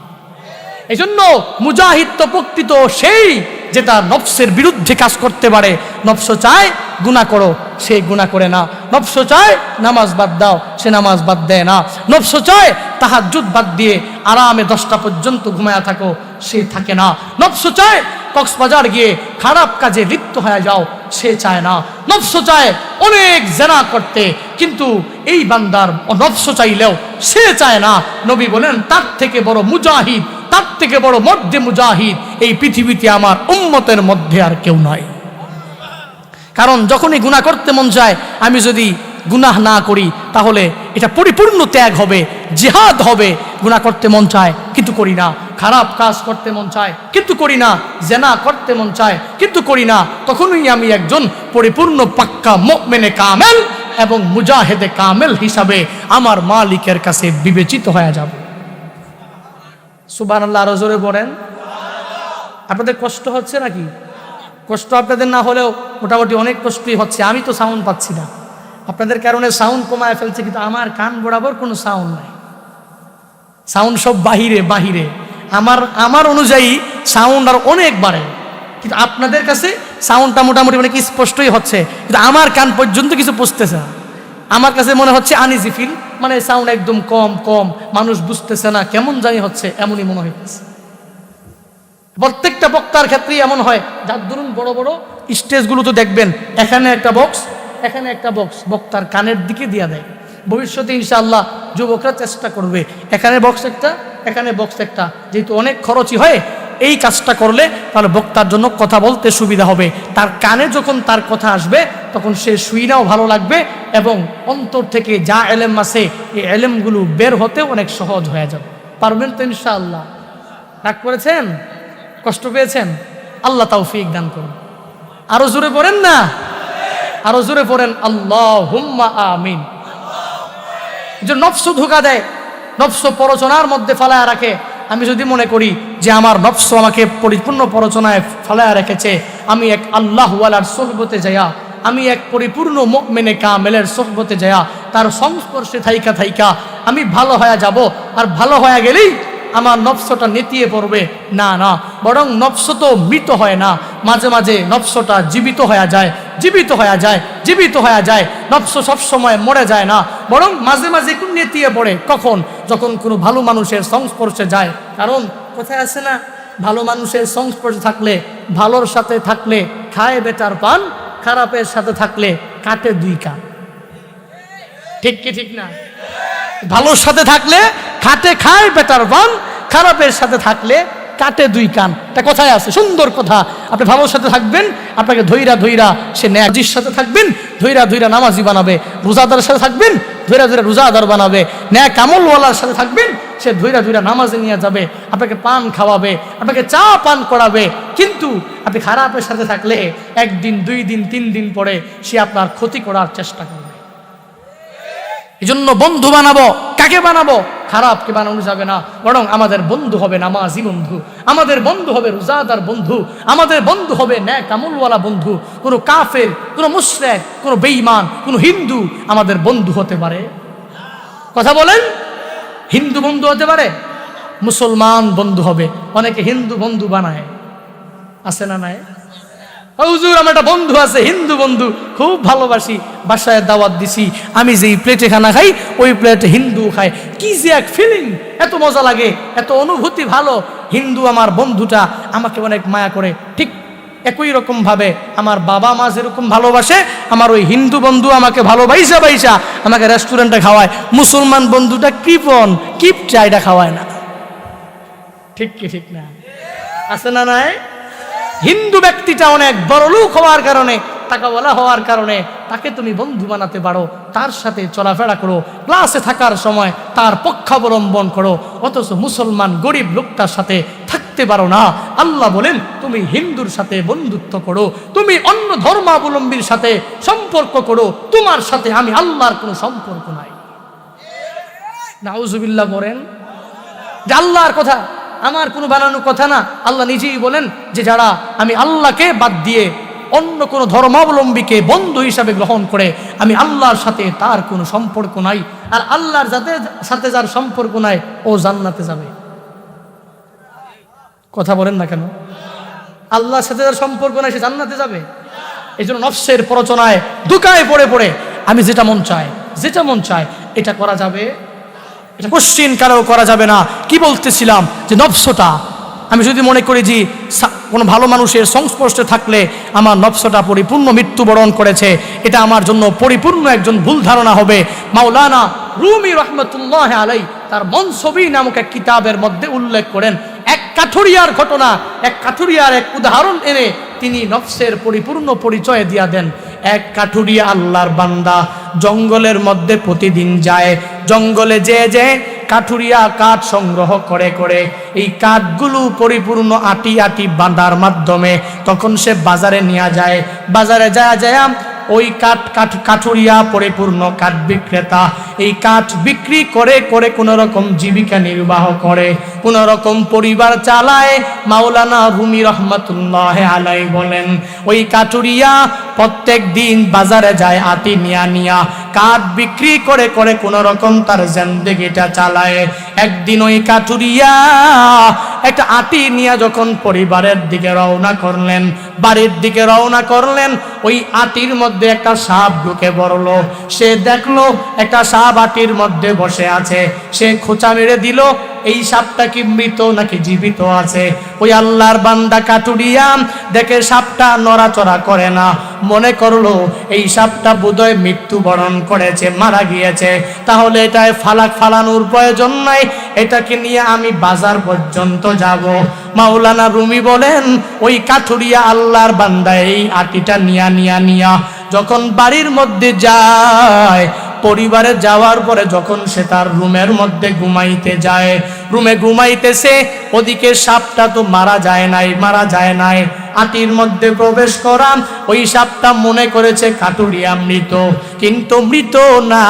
এই জন্য মুজাহিদ তো প্রকৃত সেই যেটা নফসের বিরুদ্ধে কাজ করতে পারে। নফস চায় গুনাহ করো, সে গুনাহ করে না। নফস চায় নামাজ বাদ দাও, সে নামাজ বাদ দেয় না। নফস চায় তাহাজ্জুদ বাদ দিয়ে আরামে 10টা পর্যন্ত ঘুমায়া থাকো, সে থাকে না। নফস চায় কক্সবাজার গিয়ে খারাপ কাজে লিপ্ত হয়ে যাও, সে চায় না। নফস চায় অনেক জেনা করতে, কিন্তু এই বান্দার নফস চাইলেও সে চায় না। নবী বলেন তার থেকে বড় মুজাহিদ, তার থেকে বড় মধ্যে মুজাহিদ এই পৃথিবীতে আমার উম্মতের মধ্যে আর কেউ নয়। কারণ যখনই গুনাহ করতে মন চায়, আমি যদি গুনাহ না করি তাহলে এটা পরিপূর্ণ ত্যাগ হবে, জিহাদ হবে। গুনাহ করতে মন চায় কিন্তু করি না, খারাপ কাজ করতে মন চায় কিন্তু করি না, জেনা করতে মন চায় কিন্তু করি না, তখনই আমি একজন পরিপূর্ণ পাক্কা মুমিনে কামেল এবং মুজাহিদে কামেল হিসাবে আমার মালিকের কাছে বিবেচিত হয়ে যাব। সুবহানাল্লাহ। আরো জোরে বলেন। আপনাদের কষ্ট হচ্ছে নাকি? কষ্ট আপনাদের না হলেও মোটামুটি অনেক কষ্টই হচ্ছে। আমি তো সাউন্ড পাচ্ছি না, আপনাদের কারণে সাউন্ড কমায় ফেলছে, কিন্তু আমার কান বরাবর কোনো সাউন্ড নাই। সাউন্ড সব বাহিরে বাহিরে। আমার অনুযায়ী সাউন্ড আর অনেক বাড়ে, কিন্তু আপনাদের কাছে সাউন্ডটা মোটামুটি অনেক স্পষ্টই হচ্ছে, কিন্তু আমার কান পর্যন্ত কিছু পৌঁছতেছে না। আমার কাছে মনে হচ্ছে আনইজি ফিল, মানে সাউন্ড একদম কম কম, মানুষ বুঝতেছে না, কেমন জানি হচ্ছে, এমনই মনে হইতেছে। প্রত্যেকটা বক্তার ক্ষেত্রেই এমন হয়। যার ধরুন বড় বড় স্টেজগুলো তো দেখবেন, এখানে একটা বক্স, এখানে একটা বক্স, বক্তার কানের দিকে দিয়ে দেয়। ভবিষ্যতে ইনশাআল্লাহ যুবকরা চেষ্টা করবে এখানে বক্স একটা, এখানে বক্স একটা, যেহেতু অনেক খরচই হয়, এই কাজটা করলে তাহলে বক্তার জন্য কথা বলতে সুবিধা হবে। তার কানে যখন তার কথা আসবে তখন সে শুইনাও ভালো লাগবে, এবং অন্তর থেকে যা এলেম আছে এই এলেমগুলো বের হতে অনেক সহজ হয়ে যাবে। পারবেন তো ইনশাআল্লাহ? রাগ করেছেন? কষ্ট পেয়েছেন? আল্লাহ তৌফিক দান করুন। আরো জোরে পড়েন না, আরো জোরে পড়েন আল্লাহুম্মা আমিন। যে নফস ধোঁকা দেয়, নফস প্ররোচনার মধ্যে ফালায়া রাখে। আমি যদি মনে করি যে আমার নফস আমাকে পরিপূর্ণ প্ররোচনায় ফালায়া রেখেছে, আমি এক আল্লাহওয়ালার সোহবতে যাইয়া, আমি এক পরিপূর্ণ মুমিনে কামেলের সোহবতে যাইয়া তার সংস্পর্শে থাইকা থাইকা আমি ভালো হয়ে যাব, আর ভালো হয়ে গেলেই আমার নফসটা নেতিয়ে পড়বে, না না, বরং নফস তো মৃত হয় না, মাঝে মাঝে নফসটা জীবিত হয়ে যায়, জীবিত হয়ে যায়, জীবিত হয়ে যায়। নফস সবসময় মরে যায় না, বরং মাঝে মাঝে একটু নেতিয়ে পড়ে। কখন? যখন কোনো ভালো মানুষের সংস্পর্শে যায়। কারণ কোথায় আছে না, ভালো মানুষের সংস্পর্শে থাকলে, ভালোর সাথে থাকলে খায় বেটার পান, খারাপের সাথে থাকলে কাটে 2 কান। ঠিক কি ঠিক না? ভালোর সাথে থাকলে খাটে খায় বেটার বান, খারাপের সাথে থাকলে কাটে দুই কান। এটা কথায় আছে, সুন্দর কথা। আপনি ভালোর সাথে থাকবেন, আপনাকে ধৈরা ধৈরা সে ন্যাজির সাথে থাকবেন, ধৈরা ধৈরা নামাজি বানাবে। রোজাদারের সাথে থাকবেন, ধৈরা ধৈরা রোজাদার বানাবে। ন্যায় কামলওয়ালার সাথে থাকবেন, সে ধৈরা ধৈরা নামাজে নিয়ে যাবে, আপনাকে পান খাওয়াবে, আপনাকে চা পান করাবে। কিন্তু আপনি খারাপের সাথে থাকলে একদিন, 2 দিন, 3 দিন পরে সে আপনার ক্ষতি করার চেষ্টা করবে। এই জন্য বন্ধু বানাবো, কাকে বানাবো? খারাপকে বানানো যাবে না, বরং আমাদের বন্ধু হবে নামাজি বন্ধু, আমাদের বন্ধু হবে রোজাদার বন্ধু, আমাদের বন্ধু হবে ন্যায় কামলওয়ালা বন্ধু। কোনো কাফের, কোনো মুশরিক, কোনো বেঈমান, কোনো হিন্দু আমাদের বন্ধু হতে পারে? কথা বলেন। হিন্দু বন্ধু হতে পারে? মুসলমান বন্ধু হবে। অনেকে হিন্দু বন্ধু বানায়, আছে না নাই? হুজুর আমার একটা বন্ধু আছে হিন্দু বন্ধু, খুব ভালোবাসি, বাসায় দাওয়াত দিছি, আমি যেই প্লেটে খানা খাই ওই প্লেটে হিন্দু খায়। কি যে এক ফিলিং, এত মজা লাগে, এত অনুভূতি ভালো। হিন্দু আমার বন্ধুটা আমাকে অনেক মায়া করে। ঠিক একই রকম ভাবে আমার বাবা মা যেরকম ভালোবাসে, আমার ওই হিন্দু বন্ধু আমাকে ভালোবাসা বাইসা আমাকে রেস্টুরেন্টে খাওয়ায়। মুসলমান বন্ধুটা কৃপণ, কিপটা, এটা খাওয়ায় না। ঠিক কি ঠিক না? আছে না নাই? হিন্দু ব্যক্তিটা অনেক বড় লোক হওয়ার কারণে, টাকাওয়ালা হওয়ার কারণে তাকে তুমি বন্ধু বানাতে পারো, তার সাথে চলাফেরা করো, ক্লাসে থাকার সময় তার পক্ষাবলম্বন করো। অথচ মুসলমান গরিব লোকটার সাথে থাকতে পারো না। আল্লাহ বলেন তুমি হিন্দুর সাথে বন্ধুত্ব করো, তুমি অন্য ধর্মাবলম্বীর সাথে সম্পর্ক করো, তোমার সাথে আমি আল্লাহর কোনো সম্পর্ক নাই। নাউজুবিল্লাহ বলেন। যে আল্লাহর কথা, আমার কোনো বানানো কথা না। আল্লাহ নিজেই বলেন যে যারা আমি আল্লাহকে বাদ দিয়ে অন্য কোনো ধর্মাবলম্বীকে বন্ধু হিসাবে গ্রহণ করে, আমি আল্লাহর সাথে তার কোনো সম্পর্ক নাই। আর আল্লাহর সাথে যার সম্পর্ক নাই ও জান্নাতে যাবে। কথা বলেন না কেন? আল্লাহর সাথে যার সম্পর্ক নাই সে জান্নাতে যাবে? এই জন্য নফসের প্ররোচনায় দুকায় পড়ে পড়ে আমি যেটা মন চায় এটা করা যাবে, এটা কোশ্চিন কারও করা যাবে না। কি বলতেছিলাম যে নফসটা আমি যদি মনে করি যে কোনো ভালো মানুষের সংস্পর্শে থাকলে আমার নফসটা পরিপূর্ণ মৃত্যুবরণ করেছে, এটা আমার জন্য পরিপূর্ণ একজন ভুল ধারণা হবে। মাওলানা রুমি রহমতুল্লাহ আলাই তার মনসবি নামক এক কিতাবের মধ্যে উল্লেখ করেন এক কাঠুরিয়ার ঘটনা, এক কাঠুরিয়ার এক উদাহরণ এনে তিনি নফসের পরিপূর্ণ পরিচয় দিয়া দেন। এক কাঠুরিয়া আল্লাহর বান্দা জঙ্গলের মধ্যে প্রতিদিন যায়। জঙ্গলে যে কাঠুরিয়া কাঠ সংগ্রহ করে করে এই কাঠগুলো পরিপূর্ণ আটি আটি বাঁধার মাধ্যমে তখন সে বাজারে নিয়ে যায়। বাজারে যায় ওই কাঠুরিয়া পরিপূর্ণ কাঠ বিক্রেতা এই কাঠ বিক্রি করে করে কোনো রকম জীবিকা নির্বাহ করে, কোনো রকম পরিবার চালায়। মাওলানা রুমি রহমতুল্লাহ আলাই বলেন ওই কাঠুরিয়া প্রত্যেক দিন বাজারে যায় আটি নিয়া কাঠ বিক্রি করে করে কোনো রকম তার জিন্দেগিটা চালায়। একদিন ওই কাঠুরিয়া একটা আটি নিয়ে যখন পরিবারের দিকে রওনা করলেন, বাড়ির দিকে রওনা করলেন, ওই আটির মধ্যে একটা সাপ ঢুকে পড়লো। সে দেখলো একটা সাপ আটির মধ্যে বসে আছে। সে খোঁচা মেরে দিল, এই সাপটা কি মৃত নাকি জীবিত আছে? ওই আল্লাহর বান্দা কাঠুরিয়া দেখে সাপটা নড়াচড়া করে না, মনে করলো এই সাপটা বোধহয় মৃত্যুবরণ করেছে, মারা গিয়েছে। তাহলে এটায় ফালানোর প্রয়োজন নাই, এটাকে নিয়ে আমি বাজার পর্যন্ত যাব। মাওলানা রুমি বলেন ওই কাঠুরিয়া আল্লাহর বান্দা এই আটিটা নিয়া যখন বাড়ির মধ্যে যায়, পরিবারে যাওয়ার পরে যখন সে তার রুমের মধ্যে ঘুমাইতে যায়, রুমে ঘুমাইতেছে, ওদিকে সাপটা তো মারা যায় নাই। আটির মধ্যে প্রবেশ করা ওই সাপটা মনে করেছে কাঠুরিয়া মৃত, কিন্তু মৃত না,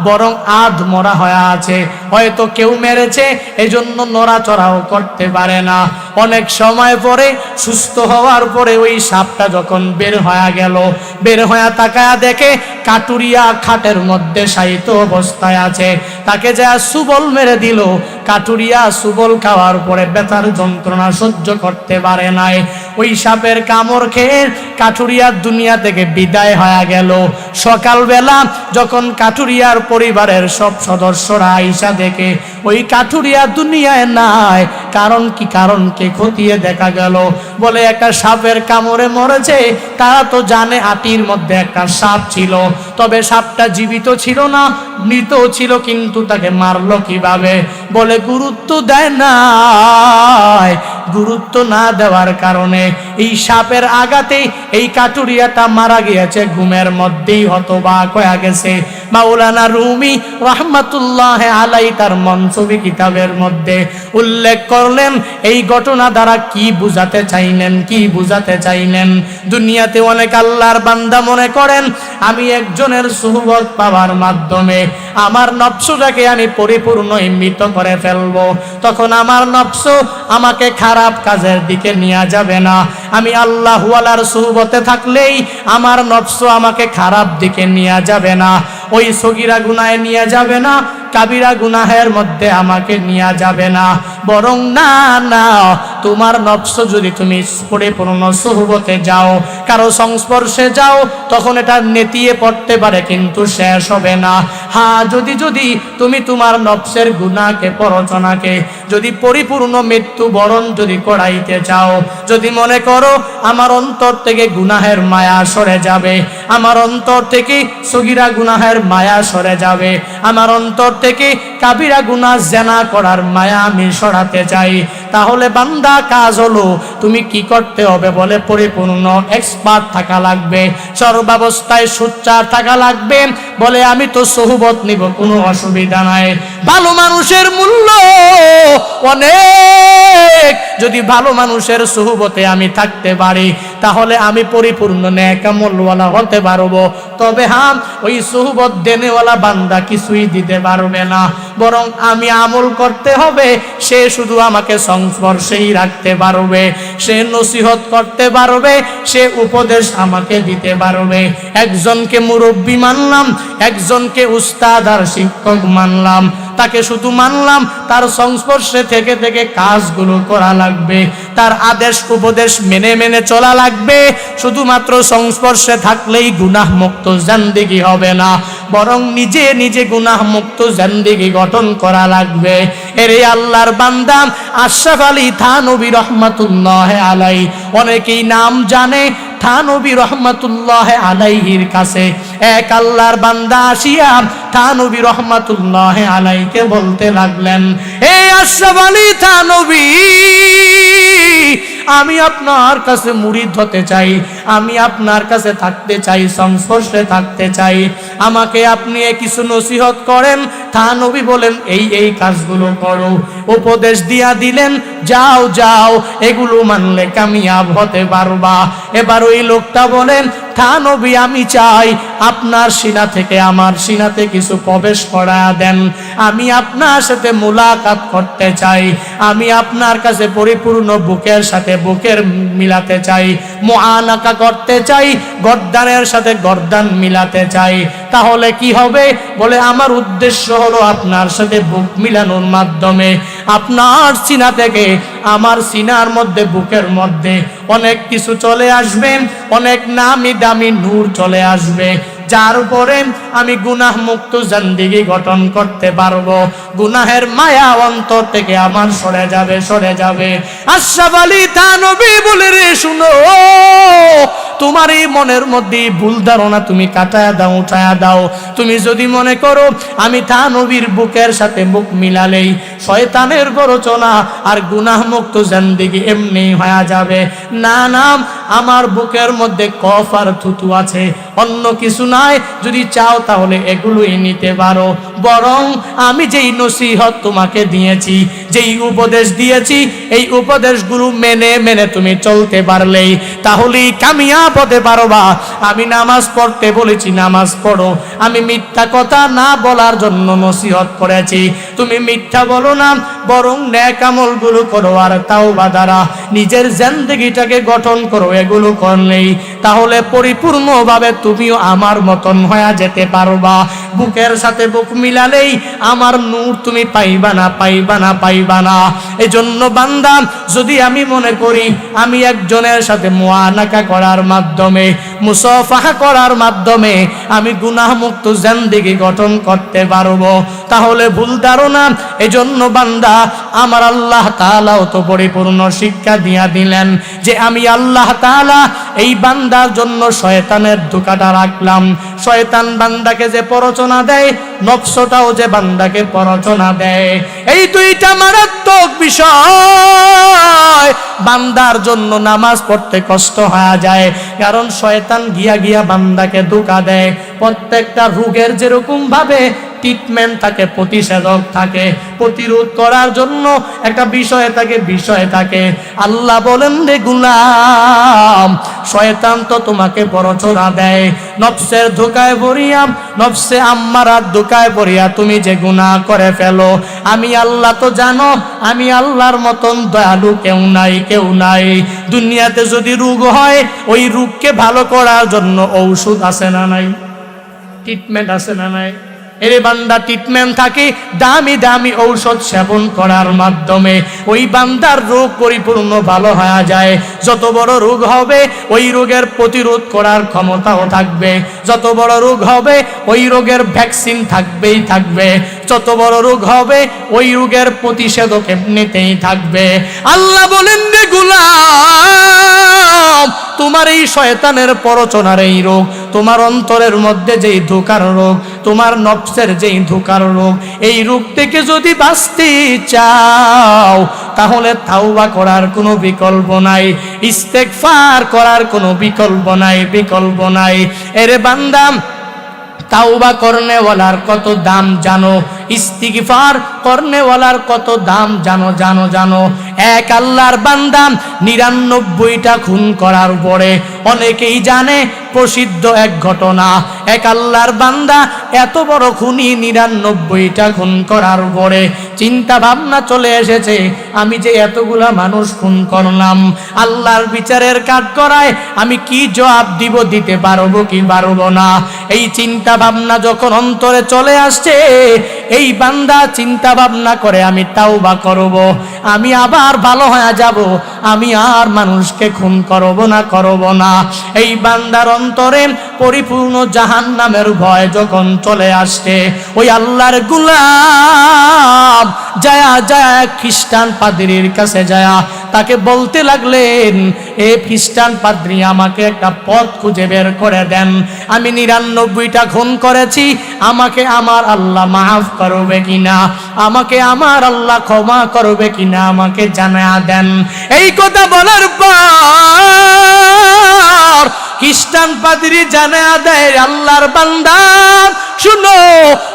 বরং আধ মরা হয়ে আছে। হয়তো কেউ মেরেছে, এজন্য নড়াচড়াও করতে পারে না। অনেক সময় পরে সুস্থ হওয়ার পরে ওই সাপটা যখন বের হয়ে গেল, বের হয়ে তাকায়া দেখে কাঠুরিয়া খাটের মধ্যে শায়িত অবস্থায় আছে। তাকে যা সুবল মেরে দিল। কাঠুরিয়া সুবল খাওয়ার পরে ব্যথার যন্ত্রণা সহ্য করতে পারে নাই। ওই সাপের কামড় খেয়ে কাঠুরিয়ার দুনিয়া থেকে বিদায় হয়ে গেল। সকালবেলা যখন কাঠুরিয়ার পরিবারের সব সদস্যরা আইসা দেখে ওই কাঠুরিয়া দুনিয়ায় নাই। কারণ কি? কারণকে খতিয়ে দেখা গেল, বলে একটা সাপের কামড়ে মরেছে। তারা তো জানে আটির মধ্যে একটা সাপ ছিল, তবে সাপটা জীবিত ছিল না, মৃত ছিল। কিন্তু তাকে মারলো কিভাবে? বলে গুরুত্ব দেয় না। গুরুত্ব না দেওয়ার কারণে এই সাপের আঘাতেই এই কাঠুরিয়াটা মারা গিয়েছে, ঘুমের মধ্যেই হতবাক হয়ে গেছে। মাওলানা রুমি রহমাতুল্লাহ আলাই তার মনসুবী কিতাবের মধ্যে উল্লেখ করলেন এই ঘটনা দ্বারা কি বুঝাতে চাইলেন, কি বুঝাতে চাইলেন। দুনিয়াতে অনেক আল্লাহর বান্দা মনে করেন আমি একজনের সুহবত পাওয়ার মাধ্যমে আমার নফসটাকে আমি পরিপূর্ণ মৃত করে ফেলবো, তখন আমার নফস আমাকে খারাপ কাজের দিকে নিয়ে যাবে না। আমি আল্লাহ ওয়ালার সুহবতে থাকলেই আমার নফস আমাকে খারাপ দিকে নিয়ে যাবে না, ওই সগীরা গুনাহে নিয়ে যাবে না, কাবিরা গুনাহের মধ্যে আমাকে নিয়ে যাবে না। বরং না না, তোমার নফস যদি তুমি পরিপূর্ণ সুহবতে যাও, কারো সংস্পর্শে যাও, তখন এটা নেতিয়ে পড়তে পারে কিন্তু শেষ হবে না। হ্যাঁ, যদি তুমি তোমার নফসের গুনাহকে পরচনাকে যদি পরিপূর্ণ মৃত্যু বরণ যদি করাইতে চাও, যদি মনে করো আমার অন্তর থেকে গুনাহের মায়া সরে যাবে, আমার অন্তর থেকে সগীরা গুনাহের মায়া সরে যাবে, আমার অন্তর থেকে কাবিরা গুনাহ জেনা করার মায়া আমি সরাতে চাই, তাহলে বান্দা কাজ হলো তুমি কি করতে হবে? বলে পরিপূর্ণ এক্সপার্ট থাকা লাগবে, সর্বাবস্থায় সোচ্চার থাকা লাগবে। বলে আমি তো সুহবত নিব, কোনো অসুবিধা নাই। ভালো মানুষের মূল্য অনেক। যদি ভালো মানুষের সুহবতে আমি থাকতে পারি, তাহলে আমি পরিপূর্ণ নেক আমলওয়ালা হতে পারবো। তবে হ্যাঁ, ওই সুহবত দেনেওয়ালা বান্দা কিছুই দিতে পারবে না, বরং আমি আমল করতে হবে। সে শুধু আমাকে সংস্পর্শেই রাখতে পারবে, সে নসিহত করতে পারবে, সে উপদেশ আমাকে দিতে পারবে। একজনকে মুরব্বী মানলাম, একজনকে উস্তাদ আর শিক্ষক মানলাম, তাকে শুধু মানলাম, তার সংস্পর্শে থেকে থেকে কাজগুলো করা লাগবে, তার আদেশ উপদেশ মেনে মেনে চলা লাগবে। শুধুমাত্র সংস্পর্শে থাকলেই গুনাহ মুক্ত জিন্দেগি হবে না, বরং নিজে নিজে গুনাহ মুক্ত জিন্দেগি গঠন করা লাগবে। এরে আল্লাহর বান্দা আশরাফ আলী থানভী রহমাতুল্লাহ আলাই, অনেকেই নাম জানে। থানভী রহমাতুল্লাহ আলাইহির কাছে এক আল্লাহর বান্দা আসিয়া থানভী রহমাতুল্লাহ আলাইকে বলতে লাগলেন, এই আশরাফ আলী থানভী, আমি আপনার কাছে মুরিদ হতে চাই, আমি আপনার কাছে থাকতে চাই, সংস্পর্শে থাকতে চাই, আমাকে আপনি কিছু নসিহত করেন। থানভী বলেন এই কাজগুলো করো, উপদেশ দিয়া দিলেন, যাও যাও, এগুলো মানলে কামিয়াব হতে পারবা। এবার ওই লোকটা বলেন, থানভী আমি চাই আপনার সিনা থেকে আমার সিনাতে কিছু প্রবেশ করা দেন, আমি আপনার সাথে মুলাকাত করতে চাই, আমি আপনার কাছে পরিপূর্ণ বুকের সাথে বুকের মিলাতে চাই, মুআনাকা করতে চাই, গর্দানের সাথে গর্দান মিলাতে চাই। তাহলে কি হবে? বলে আমার উদ্দেশ্য হলো আপনার সাথে বুক মিলানোর মাধ্যমে আপনার সিনা থেকে আমার সিনার মধ্যে বুকের মধ্যে অনেক কিছু চলে আসবে, অনেক নামি দামি নূর চলে আসবে, যার উপরে আমি গুনাহ মুক্ত জিন্দেগি গঠন করতে পারবো। গুনাহের মায়া অন্তর থেকে আমার সরে যাবে, সরে যাবে। আশরাফ আলী থানভী বলে, রে শুনো, তোমার এই মনের মধ্যে ভুল ধারণা তুমি কাটায়া দাও, উঠায়া দাও। তুমি যদি মনে করো আমি থানভীর বুকের সাথে মুখ মিলালেই শয়তানের প্ররোচনা আর গুনাহ মুক্ত জিন্দেগি এমনি হয়ে যাবে, না না, আমার বুকের মধ্যে কফ আর থুতু আছে, অন্য কিছু নাই। যদি চাও তাহলে এগুলোই নিতে পারো, বরং আমি যেই নসিহত তোমাকে দিয়েছি, যেই উপদেশ দিয়েছি, এই উপদেশগুলো মেনে মেনে তুমি চলতে পারলেই তাহলেই কামিয়াব হতে পারবা। আমি নামাজ পড়তে বলেছি, নামাজ পড়ো। আমি মিথ্যা কথা না বলার জন্য নসিহত করেছি, তুমি মিথ্যা বলো না, বরং নেক আমলগুলো করো আর তাওবা দ্বারা নিজের জিন্দেগিটাকে গঠন করো। এগুলো করলেই তাহলে পরিপূর্ণভাবে তুমিও আমার মতন হয়ে যেতে পারবা। বুকের সাথে বুক মিলালেই আমার নূর তুমি পাইবা না, পাইবা না, পাইবা না। এজন্য বান্দা, যদি আমি মনে করি আমি একজনের সাথে মুআনাকা করার মাধ্যমে, মুসাফাহা করার মাধ্যমে আমি গুনাহ মুক্ত জিন্দেগি গঠন করতে পারবো, তাহলে ভুল ধারণা। এজন্য বান্দা আমার আল্লাহ তাআলাও তো পরিপূর্ণ শিক্ষা দিয়া দিলেন যে আমি আল্লাহ তাআলা এই বান্দার জন্য শয়তানের ধোঁকাটা রাখলাম। শয়তান বান্দাকে যে প্ররোচনা দেয়, নফসটাও যে বান্দাকে প্ররোচনা দেয়, এই দুইটা মারাত্মক বিষয় বান্দার জন্য নামাজ পড়তে কষ্ট হয়ে যায়। কারণ শয়তান গিয়া গিয়া বান্দাকে ধোঁকা দেয়। প্রত্যেকটা রোগের যেরকম ভাবে ট্রিটমেন্ট থাকে, প্রতিষেধক থাকে, প্রতিরোধ করার জন্য একটা বিষয় থাকে। আল্লাহ বলেন রে গোলাম, শয়তান তো তোমাকে প্ররোচনা দেয়, নফসের ধোঁকায় পড়িয়া, নফসে আম্মারার ধোঁকায় পড়িয়া তুমি যে গুনাহ করে ফেলো। আমি আল্লাহ তো জানো, আমি আল্লাহর মতন দয়ালু কেউ নাই। দুনিয়াতে যদি রোগ হয়, ওই রোগকে ভালো করার জন্য ঔষধ আছে না নাই? ট্রিটমেন্ট আছে না নাই? এরে বান্দা, ট্রিটমেন্ট থাকে, দামি দামি ঔষধ সেবন করার মাধ্যমে ওই বান্দার রোগ পরিপূর্ণ ভালো হয়ে যায়। যত বড় রোগ হবে ওই রোগের প্রতিরোধ করার ক্ষমতাও থাকবে। যত বড় রোগ হবে ওই রোগের ভ্যাকসিন থাকবে। যত বড় রোগ হবে ওই রোগের প্রতিষেধক এমনিতেই থাকবে। আল্লাহ বলেন রে গোলাম, তোমার এই শয়তানের প্ররোচনার এই রোগ, তোমার অন্তরের মধ্যে যেই ধোঁকার রোগ, তোমার নফসের যেই ধোঁকার রোগ, এই রোগ থেকে যদি বাঁচতে চাও তাহলে তাওবা করার কোনো বিকল্প নাই, ইস্তেগফার করার কোনো বিকল্প নাই। এরে বান্দা, তাওবা করনেওয়ালার কত দাম জানো? ইস্তিগফার করনেওয়ালার কত দাম জানো? এক আল্লাহর বান্দা 99টা খুন করার পরে, অনেকেই জানে প্রসিদ্ধ এক ঘটনা, এক আল্লাহর বান্দা এত বড় খুনি 99টা খুন করার পরে চিন্তা ভাবনা চলে এসেছে, আমি যে এতগুলা মানুষ খুন করলাম, আল্লাহর বিচারের কাঠগড়ায় আমি কি জবাব দিতে পারবো কি পারবো না। এই চিন্তা ভাবনা যখন অন্তরে চলে আসছে, এই বান্দা চিন্তা ভাবনা করে আমি তাওবা করব, আমি আবার ভালো হয়ে যাব, আমি আর মানুষকে খুন করব না। এই বান্দার অন্তরে পরিপূর্ণ জাহান্নামের ভয় যখন চলে আসছে, ওই আল্লাহর গোলাম যায় খ্রিস্টান পাদ্রীর কাছে যায়, তাকে বলতে লাগলেন, এ খ্রিস্টান পাদ্রী, আমাকে একটা পথ খুঁজে বের করে দেন, আমি 99টা খুন করেছি, আমাকে আমার আল্লাহ মাফ করবে কিনা, আমাকে আমার আল্লাহ ক্ষমা করবে কিনা, আমাকে জানা দেন। এই কথা বলার পর খ্রিস্টান পাদ্রী জানা দেয়, আল্লাহর বান্দা শুনো,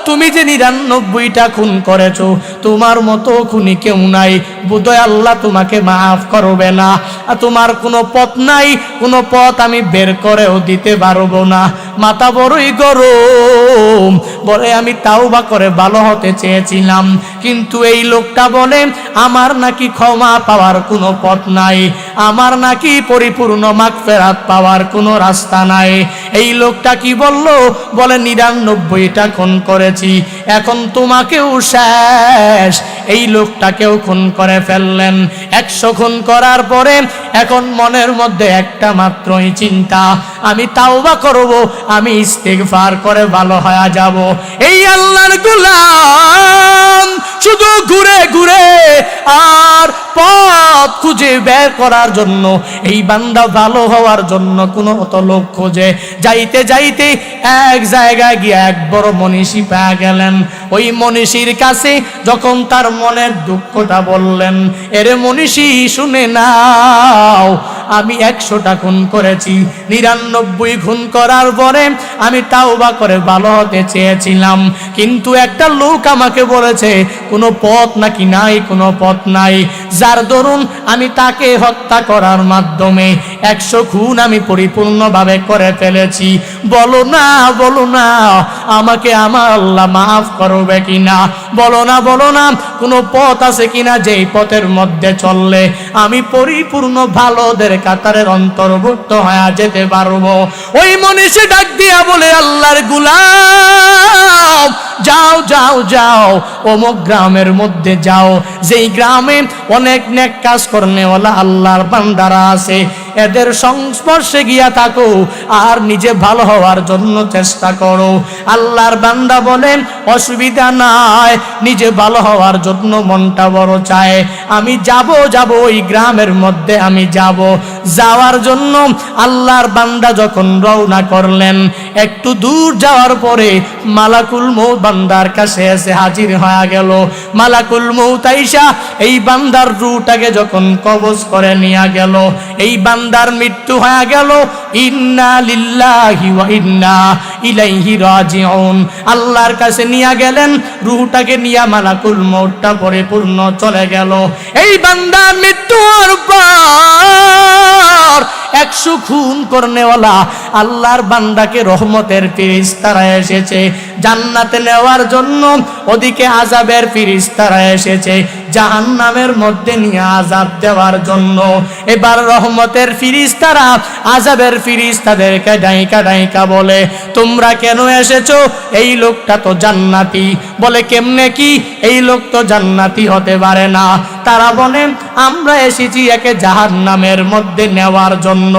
তুমি যে 99টা খুন করেছো, তোমার মতো খুনি কেউ নাই, বোধহয় আল্লাহ তোমাকে মাফ করবে না, তোমার কোনো পথ নাই, কোনো পথ আমি বের করেও দিতে পারবো না। মাথা বড়ই গরম, বলে আমি তাওবা করে ভালো হতে চেয়েছিলাম, কিন্তু এই লোকটা বলে আমার নাকি ক্ষমা পাওয়ার কোনো পথ নাই, আমার নাকি পরিপূর্ণ মাগফিরাত পাওয়ার কোনো রাস্তা নাই। এই লোকটা কি বললো? বলে 99টা খুন করেছি, এখন তোমাকেও শেষ। এই লোকটাকেও খুন করে ফেললেন। 100 খুন করার পরে এখন মনের মধ্যে একটা মাত্রই চিন্তা, আমি তাওবা করব, আমি ইস্তেগফার করে ভালো হয়ে যাব। এই আল্লাহর গোলাম শুধু ঘুরে ঘুরে আর পথ খুঁজে বের করার জন্য, এই বান্দা ভালো হওয়ার জন্য কোনো অত লোক খোঁজে। যাইতে যাইতে এক জায়গায় গিয়ে এক বড় মনীষী পেয়ে গেলেন। ওই মনীষীর কাছে যখন তার মনের দুঃখটা বললেন, এরে মনীষী শুনে নাও, আমি 100টা খুন করেছি, 99 খুন করার পরে আমি তাওবা করে ভালো হতে চেয়েছিলাম, কিন্তু একটা লোক আমাকে বলেছে কোনো পথ নাকি নাই, কোনো পথ নাই, যার দরুন আমি তাকে হত্যা করার মাধ্যমে 100 খুন আমি পরিপূর্ণভাবে করে ফেলেছি। বলো না আমাকে আমার আল্লাহ মাফ করবে কিনা, বলো না কোনো পথ আছে কিনা যেই পথের মধ্যে চললে আমি পরিপূর্ণ ভালোদের কাতারের অন্তর্ভুক্ত হয়ে যেতে পারবো। ওই মনীষী ডাক দিয়া বলে, আল্লাহর গোলাম যাও অমুক গ্রামের মধ্যে যাও, যেই গ্রামে অনেক নেক কাজ করনেওয়ালা আল্লাহর বান্দারা আছে, এদের সংস্পর্শে গিয়া থাকো আর নিজে ভালো হওয়ার জন্য চেষ্টা করো। আল্লাহর বান্দা বলেন অসুবিধা নাই, নিজে ভালো হওয়ার জন্য মনটা বড় চায়, আমি যাব ওই গ্রামের মধ্যে আমি যাব। যাওয়ার জন্য আল্লাহর বান্দা যখন রওনা করলেন, একটু দূর যাওয়ার পরে মালাকুল মউত বান্দার কাছে এসে হাজির হয়ে গেল। মালাকুল মউত আইসা এই বান্দার রূহটাকে যখন কবজ করে নিয়ে গেল, এই বান্দার মৃত্যু হয়ে গেল। ইন্না লিল্লাহি ওয়া ইন্না ইলাইহি রাজিউন। আল্লাহর কাছে নিয়ে গেলেন, রূহটাকে নিয়ে মালাকুল মউতটা পরিপূর্ণ চলে গেল। এই বান্দার মৃত্যু হওয়ার পর 100 খুন করনেওয়ালা আল্লাহর বান্দাকে রহমতের ফেরেশতারা এসেছে জান্নাতে নেওয়ার জন্য, ওদিকে আযাবের ফেরেশতারা এসেছে জাহান্নামের মধ্যে নিয়ে আযাব দেওয়ার জন্য। এবার রহমতের ফেরেশতারা আযাবের ফেরেশতাদেরকে ডাইকা ডাইকা বলে, তোমরা কেন এসেছো? এই লোকটা তো জান্নাতি। বলে কেমনে কি? এই লোক তো জান্নাতি হতে পারে না। তারা বলেন আমরা এসেছি একে জাহান্নামের মধ্যে নেওয়ার জন্য।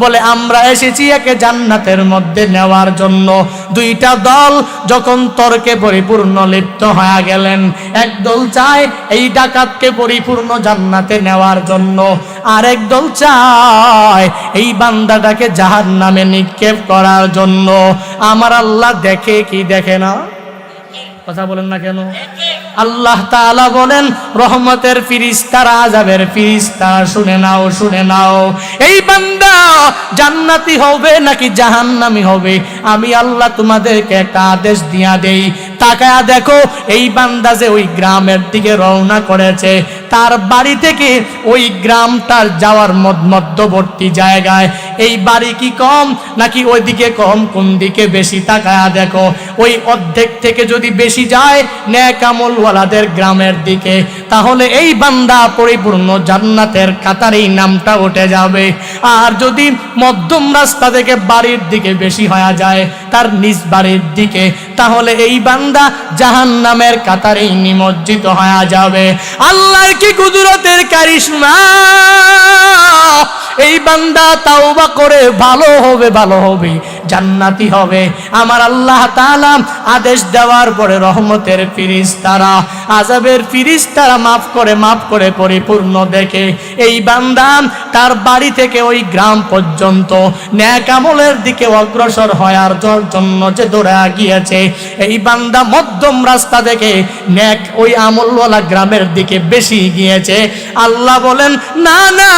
বলে আমরা এসেছি একে জান্নাতের মধ্যে নেওয়ার জন্য। দুইটা দল যখন তর্কে পরিপূর্ণ লিপ্ত হয়ে গেলেন, এক দল চায় এই ডাকাতকে পরিপূর্ণ জান্নাতে নেওয়ার জন্য, আরেক দল চায় এই বান্দাটাকে জাহান্নামে নিক্ষেপ করার জন্য। আমার আল্লাহ দেখে কি দেখে না? কথা বলেন না কেন? আল্লাহ তাআলা বলেন রহমতের ফেরেশতারা আযাবের ফেরেশতারা শুনে নাও, শুনে নাও, এই বান্দা জান্নাতি হবে নাকি জাহান্নামী হবে, আমি আল্লাহ তোমাদেরকে একটা আদেশ দিয়া দেই। তাকায়া দেখো এই বান্দা যে ওই গ্রামের দিকে রওনা করেছে, তার বাড়ি থেকে ওই গ্রামটার যাওয়ার মধ্যবর্তী জায়গায় এই বাড়ি কি কম নাকি ওইদিকে কম, কোন দিকে বেশি তাকায়া দেখো। ওই অর্ধেক থেকে যদি বেশি যায় নেক আমলওয়ালাদের গ্রামের দিকে, তাহলে এই বান্দা পরিপূর্ণ জান্নাতের কাতারেই নামটা উঠে যাবে। আর যদি মধ্যম রাস্তা থেকে বাড়ির দিকে বেশি হয়ে যায়, তার নিজ বাড়ির দিকে, তাহলে এই বান্দা জাহান্নামের কাতারেই নিমজ্জিত হয়ে যাবে। আল্লাহর কি কুদরতের কারিশমা! এই বান্দা তাওবা করে ভালো হবে, ভালো হবে, জান্নাতি হবে। আমার আল্লাহ তাআলা আদেশ দেওয়ার পরে রহমতের ফেরেশতারা আযাবের ফেরেশতারা মাফ করে পরিপূর্ণ দেখে এই বান্দা তার বাড়ি থেকে ওই গ্রাম পর্যন্ত নেক আমলের দিকে অগ্রসর হওয়ার জন্য যে দৌড়ে গিয়েছে, এই বান্দা মধ্যম রাস্তা থেকে নেক ওই আমলওয়ালা গ্রামের দিকে বেশি গিয়েছে। আল্লাহ বলেন না না,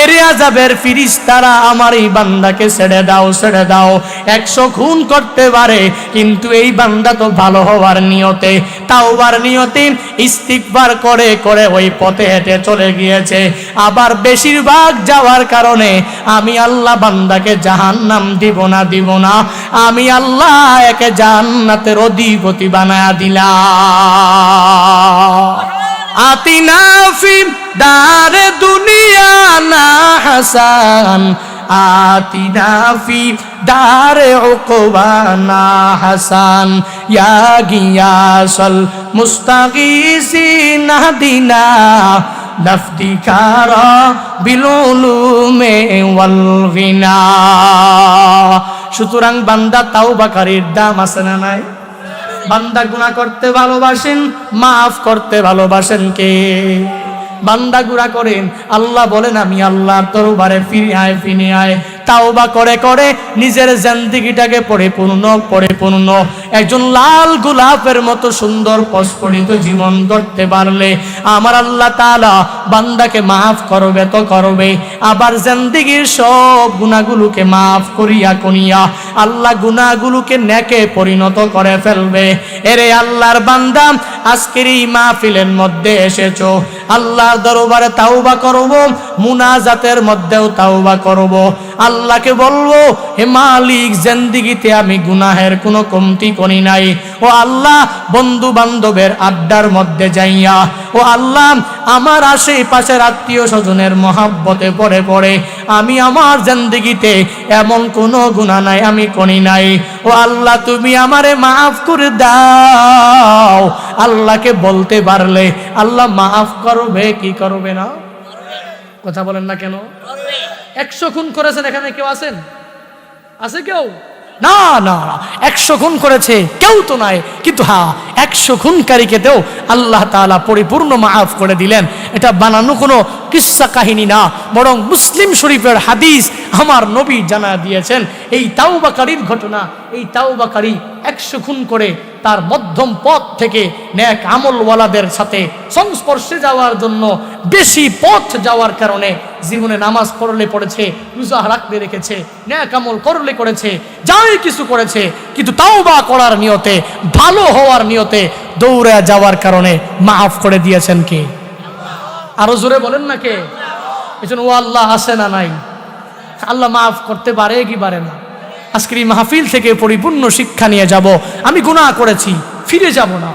এর আযাবের ফেরেশতারা আমার এই বান্দাকে ছেড়ে দাও, ছেড়ে দাও। 100 খুন করতে পারে, কিন্তু এই বান্দা তো ভালো হওয়ার নিয়তে, তাওবার নিয়তে ইস্তিগফার করে করে ওই পথে হেঁটে চলে গিয়েছে। আবার বেশিরভাগ যাওয়ার কারণে আমি আল্লাহ বান্দাকে জাহান্নাম দিব না, আমি আল্লাহ একে জান্নাতের অধিপতি বানায়া দিলাম। আতিনা ফি দারে দুনিয়া না হাসান, আতিনা ফি দারে উকবানা হাসান, ইয়া গিয়াসাল মুস্তাগীসিন হাদিনা নাফতিকারা বিলুলুমে ওয়াল গিনা। সুতরাং বান্দা তাওবাকারীর দাম আছে না নাই? বান্দা গুনাহ করতে ভালোবাসেন, মাফ করতে ভালোবাসেন কে? বান্দা গুনাহ করেন, আল্লাহ বলেন আমি আল্লাহর দরবারে ফিরে আয়, তাওবা করে করে নিজের জিন্দেগিটাকে পরিপূর্ণ একজন লাল গোলাপের মতো সুন্দর প্রস্ফুটিত জীবন গড়তে পারলে আমার আল্লাহ তাআলা বান্দাকে মাফ করবে তো করবে, আবার জিন্দেগির সব গুনাহগুলোকে মাফ করিয়া আল্লাহ গুনাহগুলোকে নেকে পরিণত করে ফেলবে। এরে আল্লাহর বান্দা, আজকের এই মাহফিলের মধ্যে এসেছো, আল্লাহর দরবারে তাওবা করব, মুনাজাতের মধ্যেও তাওবা করব। আল্লাহকে বলবো, হে মালিক, জিন্দেগিতে আমি গুনাহের কোনো কমতি করি নাই। ও আল্লাহ, বন্ধু বান্ধবের আড্ডার মধ্যে যাইয়া, ও আল্লাহ, আমার আশেপাশের আত্মীয় স্বজনের মহাব্বতে পড়ে আমি আমার জিন্দেগিতে এমন কোনো গুনাহ নাই আমি করি নাই। ও আল্লাহ, তুমি আমারে মাফ করে দাও। আল্লাহকে বলতে পারলে আল্লাহ মাফ করবে কি করবে না? কথা বলেন না কেন? 100 খুন করেছেন এখানে কেউ আছেন? আছে কেউ? না না, 100 খুন করেছে কেউ তো নাই, কিন্তু হ্যাঁ 100 খুনকারীকেও আল্লাহ তাআলা পরিপূর্ণ মাফ করে দিলেন। এটা বানানো কোনো কিস্সা কাহিনী না, বরং মুসলিম শরীফের হাদিস। আমার নবী জানা দিয়েছেন এই তাওবাকারীর ঘটনা। এই তাওবাকারী 100 খুন করে তার মধ্যম পথ থেকে নেক আমলওয়ালাদের সাথে সংস্পর্শে যাওয়ার জন্য বেশি পথ যাওয়ার কারণে জীবনে নামাজ পড়লে পড়েছে, রোজা রাখতে রেখেছে, নেক আমল করলে করেছে, যাই কিছু করেছে, কিন্তু তাওবা করার নিয়তে, ভালো হওয়ার নিয়তে দৌড়ে যাওয়ার কারণে মাফ করে দিয়েছেন কে? আরো জোরে বলেন না কে? এজন্য ও আল্লাহ আছে না নাই? আল্লাহ মাফ করতে পারে কি পারে না? আজকের এই মাহফিল থেকে পরিপূর্ণ শিক্ষা নিয়ে যাব। আমি গুনাহ করেছি, ফিরে যাব না,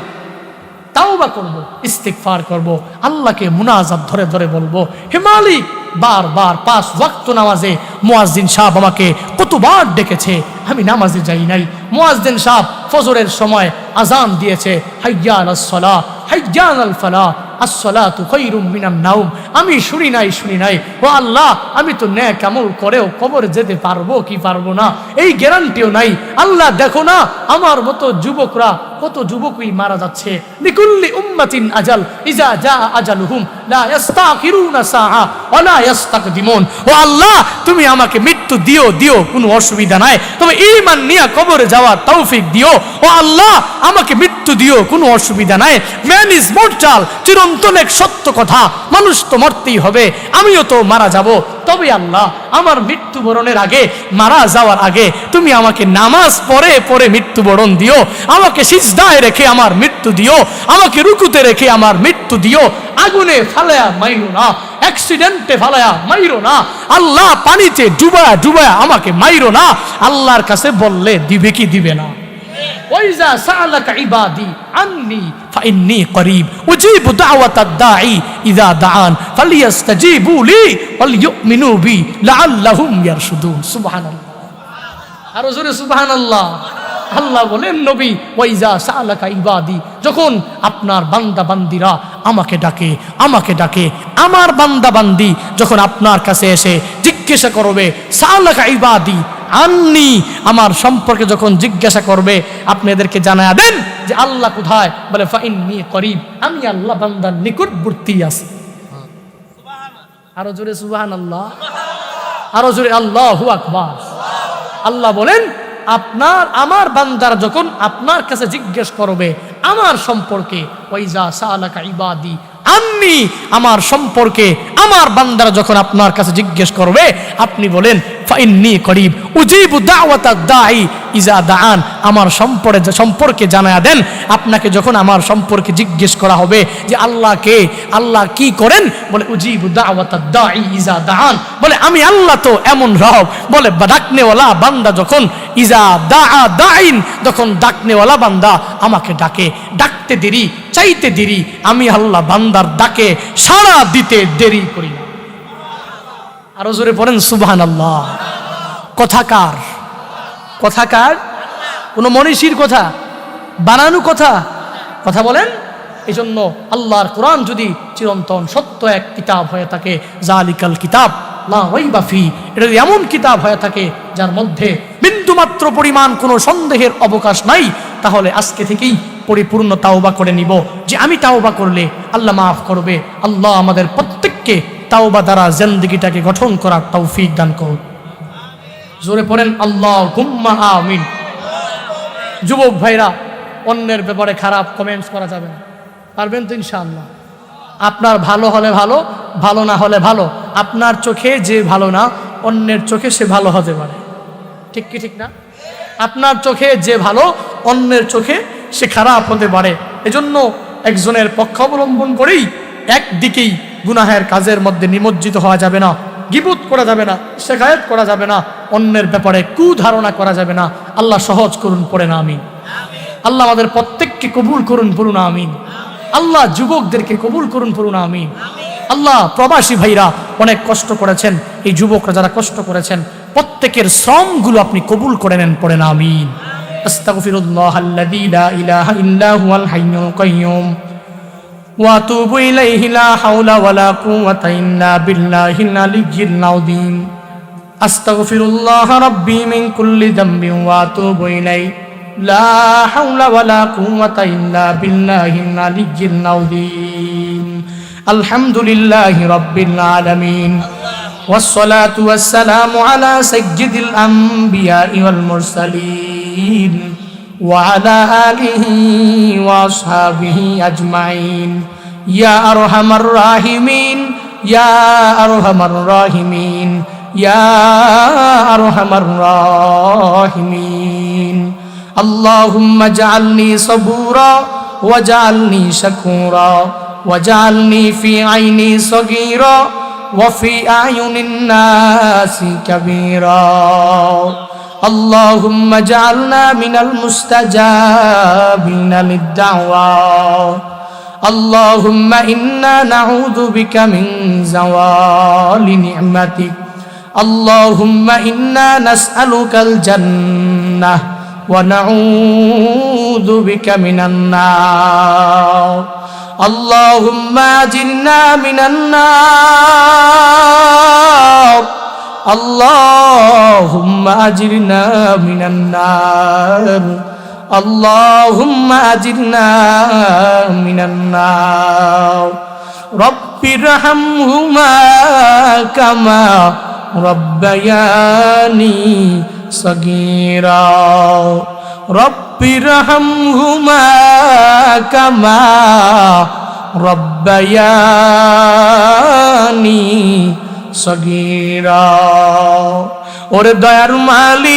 তাওবা করব, ইস্তিগফার করব, আল্লাহকে মুনাজাত ধরে ধরে বলবো, হে মালিক। বারবার 5 ওয়াক্ত নামাজে মুয়াজ্জিন সাহেব আমাকে কতবার ডেকেছে, আমি নামাজে যাই নাই। মুয়াজ্জিন সাহেব ফজরের সময় আজান দিয়েছে, হাইয়া আলাস সালাহ, হাইয়া আলাল ফালাহ, আসসালাতু খায়রুম মিনান নাওম। আমি শুনি নাই। ও আল্লাহ, আমি তো নেক আমল করেও কবরে যেতে পারবো কি পারবো না এই গ্যারান্টিও নাই। আল্লাহ দেখো না, আমার মতো যুবকরা, কত যুবকই মারা যাচ্ছে। লিকুল্লি উম্মাতিন আজাল, ইজা জা আজালুহুম লা ইস্তাখিরুনা সাআ ওয়া লা ইস্তাকদিমুন। ও আল্লাহ, তুমি আমাকে মৃত্যু দিও, কোনো অসুবিধা নাই, তবে ঈমান নিয়ে কবরে যাওয়ার তৌফিক দিও। ও আল্লাহ, আমাকে মৃত্যু দিও, কোনো অসুবিধা নাই। ম্যান ইজ মর্টাল, চিরন্তন এক সত্য কথা, মানুষ তো মরতেই হবে, আমিও তো মারা যাব। তবে আল্লাহ, আমার মৃত্যুবরণের আগে, মারা যাওয়ার আগে তুমি আমাকে নামাজ পড়ে পড়ে মৃত্যুবরণ দিও, আমাকে সিজদায় রেখে আমার মৃত্যু দিও, আমাকে রুকুতে রেখে আমার মৃত্যু দিও। আগুনে ফালায়া মাইরো না, অ্যাক্সিডেন্টে ফালায়া মাইরো না আল্লাহ, পানিতে ডুবায়া আমাকে মাইরো না। আল্লাহর কাছে বললে দিবে কি দিবে না? ওয়াইজা সাআলাকা ইবাদি আন্নী ফাইন্নী করিব উজিবু দাওয়াতাদ দাঈ ইযা দাআন ফালিয়াস্তাজিবু লি ওয়ালইউমিনু বি লাআল্লাহুম ইয়ারশুদুন। সুবহানাল্লাহ, আর জোরে সুবহানাল্লাহ। আল্লাহ বলেন, নবী, ওয়াইজা সাআলাকা ইবাদি, যখন আপনার বান্দা বান্দিরা আমাকে ডাকে, আমার বান্দা বান্দি যখন আপনার কাছে এসে জিজ্ঞাসা করবে, সাআলাকা ইবাদি আন্নি, আমার সম্পর্কে যখন জিজ্ঞাসা করবে, আপনি এদেরকে জানায়া দেন যে আল্লাহ কোথায়? বলে ফাইন্নী করিব, আমি আল্লাহ বান্দার নিকটবর্তী আছি। আরো জোরে সুবহানাল্লাহ, আরো জোরে আল্লাহু আকবার। আল্লাহ বলেন, আমার বান্দারা যখন আপনার কাছে জিজ্ঞেস করবে আমার সম্পর্কে, ওয়াইজা সাআলাকা ইবাদি আন্নি, আমার সম্পর্কে আমার বান্দারা যখন আপনার কাছে জিজ্ঞেস করবে, আপনি বলেন ফাইন্নী করিব উজিবু দাওয়াতাদ দাঈ ইযা দাআন, আমার সম্পর্কে জানায়া দেন। আপনাকে যখন আমার সম্পর্কে জিজ্ঞেস করা হবে যে আল্লাহ কে, আল্লাহ কি করেন, বলে উজিবু দাওয়াতাদ দাঈ ইযা দাআন, বলে আমি আল্লাহ তো এমন রব, বলে ডাকনেওয়ালা বান্দা যখন ইযা দাআ দাঈন, যখন ডাকনেওয়ালা বান্দা আমাকে ডাকে, ডাকতে দেরি, চাইতে দেরি, আমি আল্লাহ বান্দার ডাকে সাড়া দিতে দেরি করি না। আরো জোরে পড়েন সুবহানাল্লাহ। কথাকার কোন মনীষীর কথা, বানানো কথা বলেন। এই জন্য আল্লাহর কোরআন যদি চিরন্তন সত্য এক কিতাব হয়ে থাকে, জালিকাল কিতাব লা রাইবা ফি, এটা যদি এমন কিতাব হয়ে থাকে যার মধ্যে বিন্দুমাত্র পরিমাণ কোনো সন্দেহের অবকাশ নাই, তাহলে আজকে থেকেই পরিপূর্ণ তাওবা করে নিব যে আমি তাওবা করলে আল্লাহ মাফ করবে। আল্লাহ আমাদের প্রত্যেককে তাওবা দ্বারা জিন্দেগিটাকে গঠন করার তৌফিক দান করুন। জোরে পড়েন আল্লাহুম্মা আমিন। যুবক ভাইরা, অন্যের ব্যাপারে খারাপ কমেন্টস করা যাবে না, পারবেন তো ইনশাআল্লাহ? আপনার ভালো হলে ভালো, ভালো না হলে ভালো। আপনার চোখে যে ভালো না, অন্যের চোখে সে ভালো হতে পারে, ঠিক কি ঠিক না? আপনার চোখে যে ভালো, অন্যের চোখে সে খারাপ হতে পারে। এজন্য একজনের পক্ষ অবলম্বন করেই একদিকেই গুনাহের কাজের মধ্যে নিমজ্জিত হওয়া যাবে না, গীবত করা যাবে না, শিকায়াত করা যাবে না, অন্যের ব্যাপারে কুধারণা করা যাবে না। আল্লাহ সহজ করুন, পড়েন আমিন। আল্লাহ আমাদের প্রত্যেককে কবুল করুন, পড়ুন আমিন। আল্লাহ যুবকদেরকে কবুল করুন, পড়ুন আমিন। আল্লাহ প্রবাসী ভাইরা অনেক কষ্ট করেছেন, এই যুবকরা যারা কষ্ট করেছেন, প্রত্যেকের শ্রমগুলো আপনি কবুল করে নেন, পড়েন আমিন। আস্তাগফিরুল্লাহাল্লাযী লা ইলাহা ইল্লা হুয়াল হাইয়ুল কাইয়্যুম ওয়া আতুবু ইলাইহি লা হাওলা ওয়ালা কুওয়াতা ইল্লা বিল্লাহিল আলিয়্যিল আযীম। আস্তাগফিরুল্লাহ রাব্বি মিন কুল্লি যামবিন ওয়া আতুবু ইলাইহি লা হাওলা ওয়ালা কুওয়াতা ইল্লা বিল্লাহিল আলিয়্যিল আযীম আলহামদুলিল্লাহি রাব্বিল আলামিন والصلاة والسلام على سيد الأنبياء والمرسلين وعلى آله وأصحابه أجمعين يا أرحم الراحمين يا أرحم الراحمين يا أرحم الراحمين اللهم اجعلني صبورا واجعلني شكورا واجعلني في عيني صغيرا وفي أعين الناس كبيرا اللهم اجعلنا من المستجابين للدعوات اللهم إنا نعوذ بك من زوال نعمتك اللهم إنا نسألك الجنة ونعوذ بك من النار اللهم أجرنا من النار اللهم أجرنا من النار اللهم أجرنا من النار رب ارحمهما كما ربياني صغيرا رب ارحمهما كما ربياني صغيرا ওরে দয়ার মালিক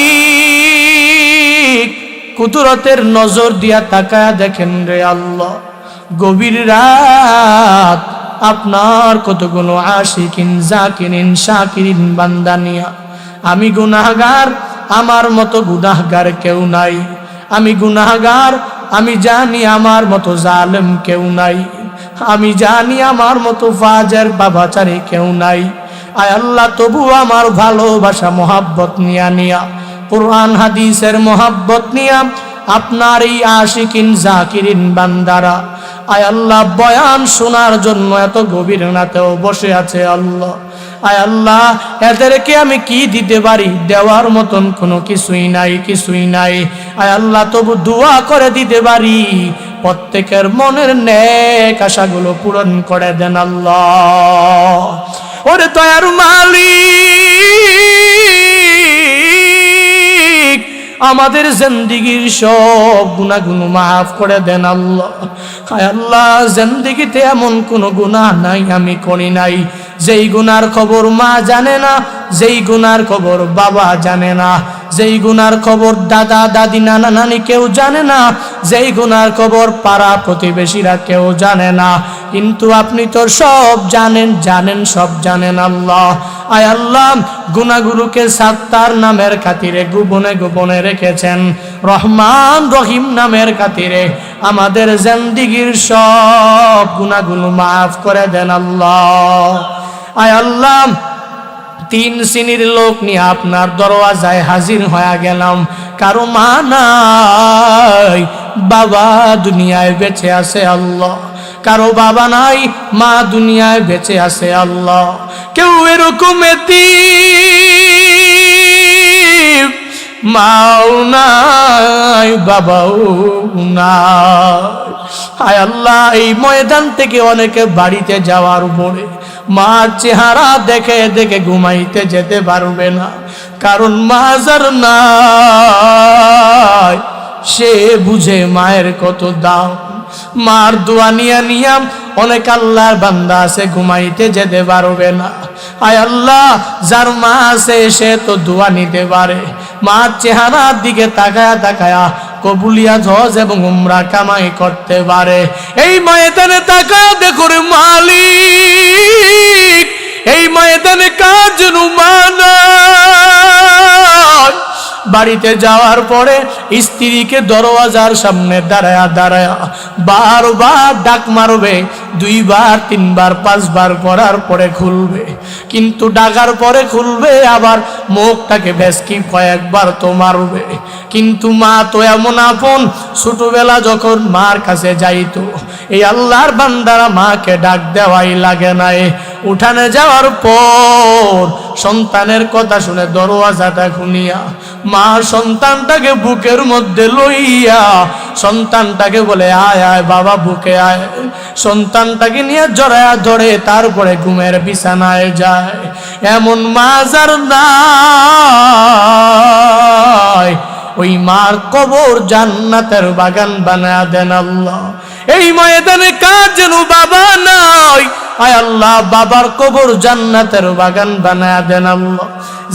কুদরতের নজর দিয়া তাকায়া দেখেন রে আল্লাহ গভীর রাত আপনার কতগুলো আশিকিন জাকিরিন শাকিরিন বান্দা নিয়া আমি গুনাহগার আমার মতো গুনাহগার কেউ নাই আমি গুনাহগার আমি জানি আমার মতো জালেম কেউ নাই আমি জানি আমার মতো ফাজের বাবাচারী কেউ নাই আয় আল্লাহ তবু আমার ভালোবাসা মোহাব্বত নিয়া কুরআন হাদিসের মোহাব্বত নিয়া আপনার এই আশিকিন জাকিরিন বান্দারা আয় আল্লাহ বয়ান শোনার জন্য এত গভীর রাতেও বসে আছে আল্লাহ আয় আল্লাহ এদেরকে আমি কি দিতে পারি দেওয়ার মতন কোনো কিছুই নাই আয় আল্লাহ তবু দোয়া করে দিতে পারি প্রত্যেকের মনের নেক আশাগুলো পূরণ করে দেন আল্লাহ ওরে দয়ার মালিক আমাদের জিন্দেগীর সব গুনাহগুলো মাফ করে দেন আল্লাহ হায় আল্লাহ জিন্দেগীতে এমন কোনো গুনাহ নাই আমি করি নাই যেই গুনার খবর মা জানে না যেই গুনার খবর বাবা জানে না যেই গুনার খবর দাদা দাদি নানা নানি কেউ জানে না যেই গুনার খবর পাড়া প্রতিবেশীরা কেউ জানে না কিন্তু আপনি তো সব জানেন সব জানেন আল্লাহ আয় আল্লাহ গুনাহগুলোকে সাত্তার নামের খাতিরে গোপনে গোপনে রেখেছেন রহমান রহিম নামের খাতিরে আমাদের জিন্দেগীর সব গুনাহগুলো মাফ করে দেন আল্লাহ আয় আল্লাহ তিন শ্রেণীর লোক নিয়ে আপনার দরওয়াজায় হাজির হয়ে গেলাম কারো মা নাই বাবা দুনিয়ায় বেঁচে আছে আল্লাহ কারো বাবা নাই মা দুনিয়ায় বেঁচে আছে আল্লাহ কেউ এরকম এতিম মাও নাই বাবাও নাই হায় আল্লাহ এই ময়দান থেকে অনেকে বাড়িতে যাওয়ার পরে মার চেহারা দেখে দেখে ঘুমাইতে যেতে পারবে না কারণ মাজার নাই সে বুঝে মায়ের কত দাম মার দোয়া নিয়া অনেক আল্লাহর বান্দা আছে ঘুমাইতে যেতে পারবে না আয় আল্লাহ যার মা আছে সে তো দোয়া নিতে পারে মার চেহারার দিকে তাকায়া কবুলিয়াত হজ এবং উমরা কামাই করতে পারে এই ময়দানে তাকায়া দেখো রে মালিক এই ময়দানে কাজ রুমানা বাড়িতে যাওয়ার পরে স্ত্রীকে দরওয়াজার সামনে দাঁড়ায়া বারবার ডাক মারবে, দুইবার তিনবার পাঁচবার করার পরে খুলবে, কিন্তু ডাকার পরে খুলবে আবার মুখটাকে ভেসকি কয়েকবার তো মারবে। কিন্তু মা তো এমন আপন, ছোটবেলা যখন মার কাছে যাইতো এই আল্লাহর বান্দারা মাকে ডাক দেওয়াই লাগে নাই। উঠানে যাওয়ার পর সন্তানের কথা শুনে দরওয়াজাটা খুলিয়া মা সন্তানটাকে বুকের মধ্যে লইয়া সন্তানটাকে বলে আয় আয় বাবা বুকে আয়। সন্তানটাকে নিয়ে জড়ায়া ধরে তারপরে ঘুমের বিছানায় যায়। এমন মা যার নাই ওই মার কবর জান্নাতের বাগান বানায়া দেন আল্লাহ। এই ময়দানে কার যেন বাবা নাই, আয় আল্লাহ বাবার কবর জান্নাতের বাগান বানায়া দেন আল্লাহ।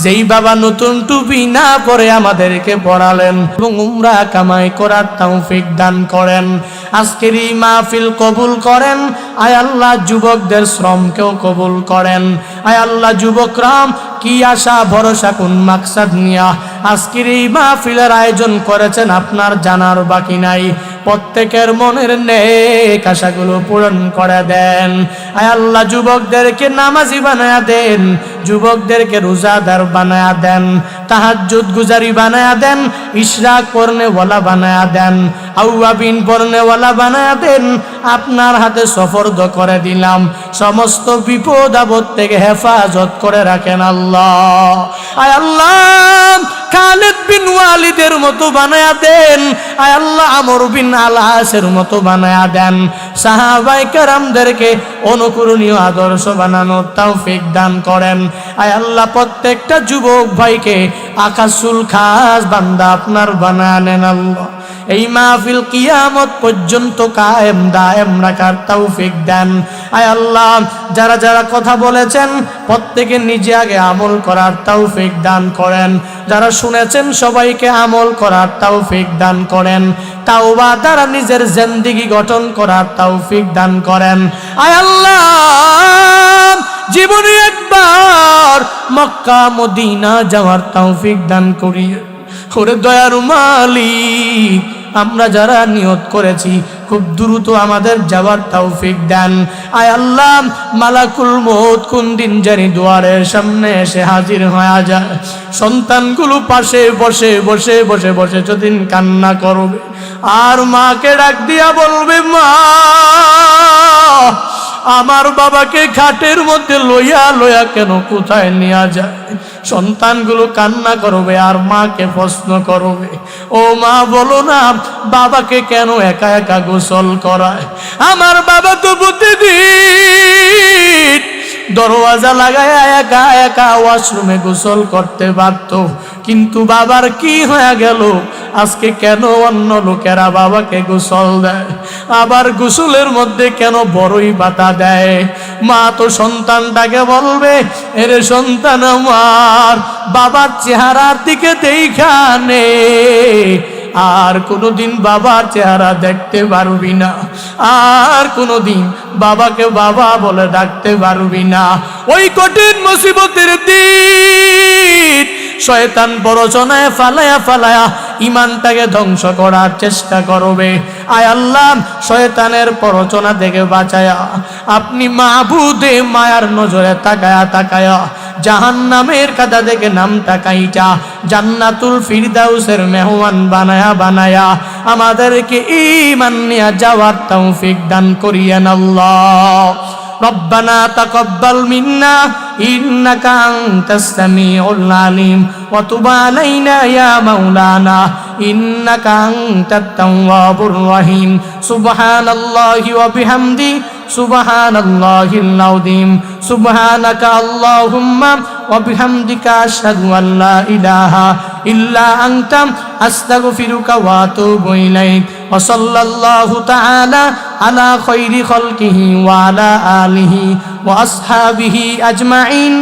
যেই বাবা নতুন টুপি না পরে আমাদেরকে পড়ালেন এবং উমরা কামাই করার তৌফিক দান করেন, আজকের এই মাহফিল কবুল করেন। আয় আল্লাহ যুবকদের শ্রমকেও কবুল করেন। আয় আল্লাহ যুবকরাম কি আশা ভরসা কোন মাকসাদ নিয়া আজকের এই মাহফিলের আয়োজন করেছেন আপনার জানার বাকি নাই। প্রত্যেকের মনের নেক আশাগুলো পূরণ করে দেন। আয় আল্লাহ যুবকদেরকে নামাজি বানায়া দেন, যুবকদেরকে রোজাদার বানায়া দেন, তাহাজ্জুদ গুজারি বানায়া দেন, ইশরাক পড়নে ওয়ালা বানায়া দেন, আউয়াবিন পড়নে ওয়ালা বানায়া দেন। আপনার হাতে সফরদ করে দিলাম, সমস্ত বিপদ আপদ থেকে হেফাজত করে রাখেন আল্লাহ। আয় আল্লাহ খালিদ বিন ওয়ালিদের মতো বানায়া দেন। আয় আল্লাহ আমর বিন আলাসের মতো বানায়া দেন। সাহাবায়ে কেরামদেরকে অনুকরণীয় আদর্শ বানানোর তৌফিক দান করেন। আয় আল্লাহ প্রত্যেকটা যুবক ভাইকে আকাশুল খাস বান্দা আপনার বানায়া নেন আল্লাহ। এই মাহফিল কিয়ামত পর্যন্ত কায়েম দায়েম রাখার তৌফিক দেন। আয় আল্লাহ যারা যারা কথা বলেছেন প্রত্যেকে নিজে আগে আমল করার তৌফিক দান করেন। যারা শুনেছেন সবাইকে আমল করার তৌফিক দান করেন। তাওবা দ্বারা নিজের জিন্দেগি গঠন করার তৌফিক দান করেন। আয় আল্লাহ জীবনে একবার মক্কা মদিনা যাওয়ার তৌফিক দান করিয়ে। ওরে দয়ার মালিক আমরা যারা নিয়ত করেছি খুব দ্রুত আমাদের যাওয়ার তৌফিক দেন। আয় আল্লাহ মালাকুল মউত কোন দিন জানি দুয়ারের সামনে এসে হাজির হয়ে যায়, সন্তানগুলো পাশে বসে বসে বসে বসে যদিন কান্না করবে আর মাকে ডাক দিয়া বলবে মা আমার বাবাকে খাটের মধ্যে লইয়া লইয়া কেন কোথায় নিয়ে যায়। সন্তানগুলো কান্না করবে আর মাকে প্রশ্ন করবে ও মা বলো না বাবাকে কেন একা একা গোসল করায়। আমার বাবা তো প্রতিদিন দরওয়াজা লাগায় একা একা ওয়াশরুমে গোসল করতে পারত, কিন্তু বাবার কি হয়ে গেল আজকে কেন অন্য লোকেরা বাবাকে গোসল দেয়, আবার গোসলের মধ্যে কেন বড়ই পাতা দেয়। মা তো সন্তানটাকে বলবে এরে সন্তান আমার বাবার চেহারার দিকে দেখানে আর কোনোদিন বাবার চেহারা দেখতে পারবি না, আর কোনোদিন বাবাকে বাবা বলে ডাকতে পারবি না। ওই কঠিন মুসিবতের দিন শয়তান প্ররোচনায় ফালায়া ফালায়া ইমানটাকে ধ্বংস করার চেষ্টা করবে। আয় আল্লাহ শয়তানের প্ররোচনা থেকে বাঁচায়া আপনি মাবুদে মায়ার নজরে তাকায়া তাকায়া জাহান্নামের কাদা থেকে নামটা কাইটা জান্নাতুল ফিরদাউসের মেহমান বানায়া বানায়া আমাদেরকে ঈমান নিয়ে যাওয়ার তৌফিক দান করিয়েন আল্লাহ। রব্বানা তাকাব্বাল মিন্না ইন্নাকা আনতাস সামিউল আলিম ওয়া তুব আলাইনা ইয়া মাওলানা ইন্নাকা আনতাত তাওয়াবুর রহিম। সুবহানাল্লাহি ওয়া বিহামদি সুবহানাল্লাহিল আযীম। সুবহানাকা আল্লাহুম্মা ওয়া বিহামদিকা আশহাদু আল লা ইলাহা ইল্লা আনতা আস্তাগফিরুকা ওয়া আতুবু ইলাইক। ওয়া সাল্লাল্লাহু তাআলা আলা খায়রি খালকিহি ওয়া আলা আলিহি ওয়া আসহাবিহি আজমাইন।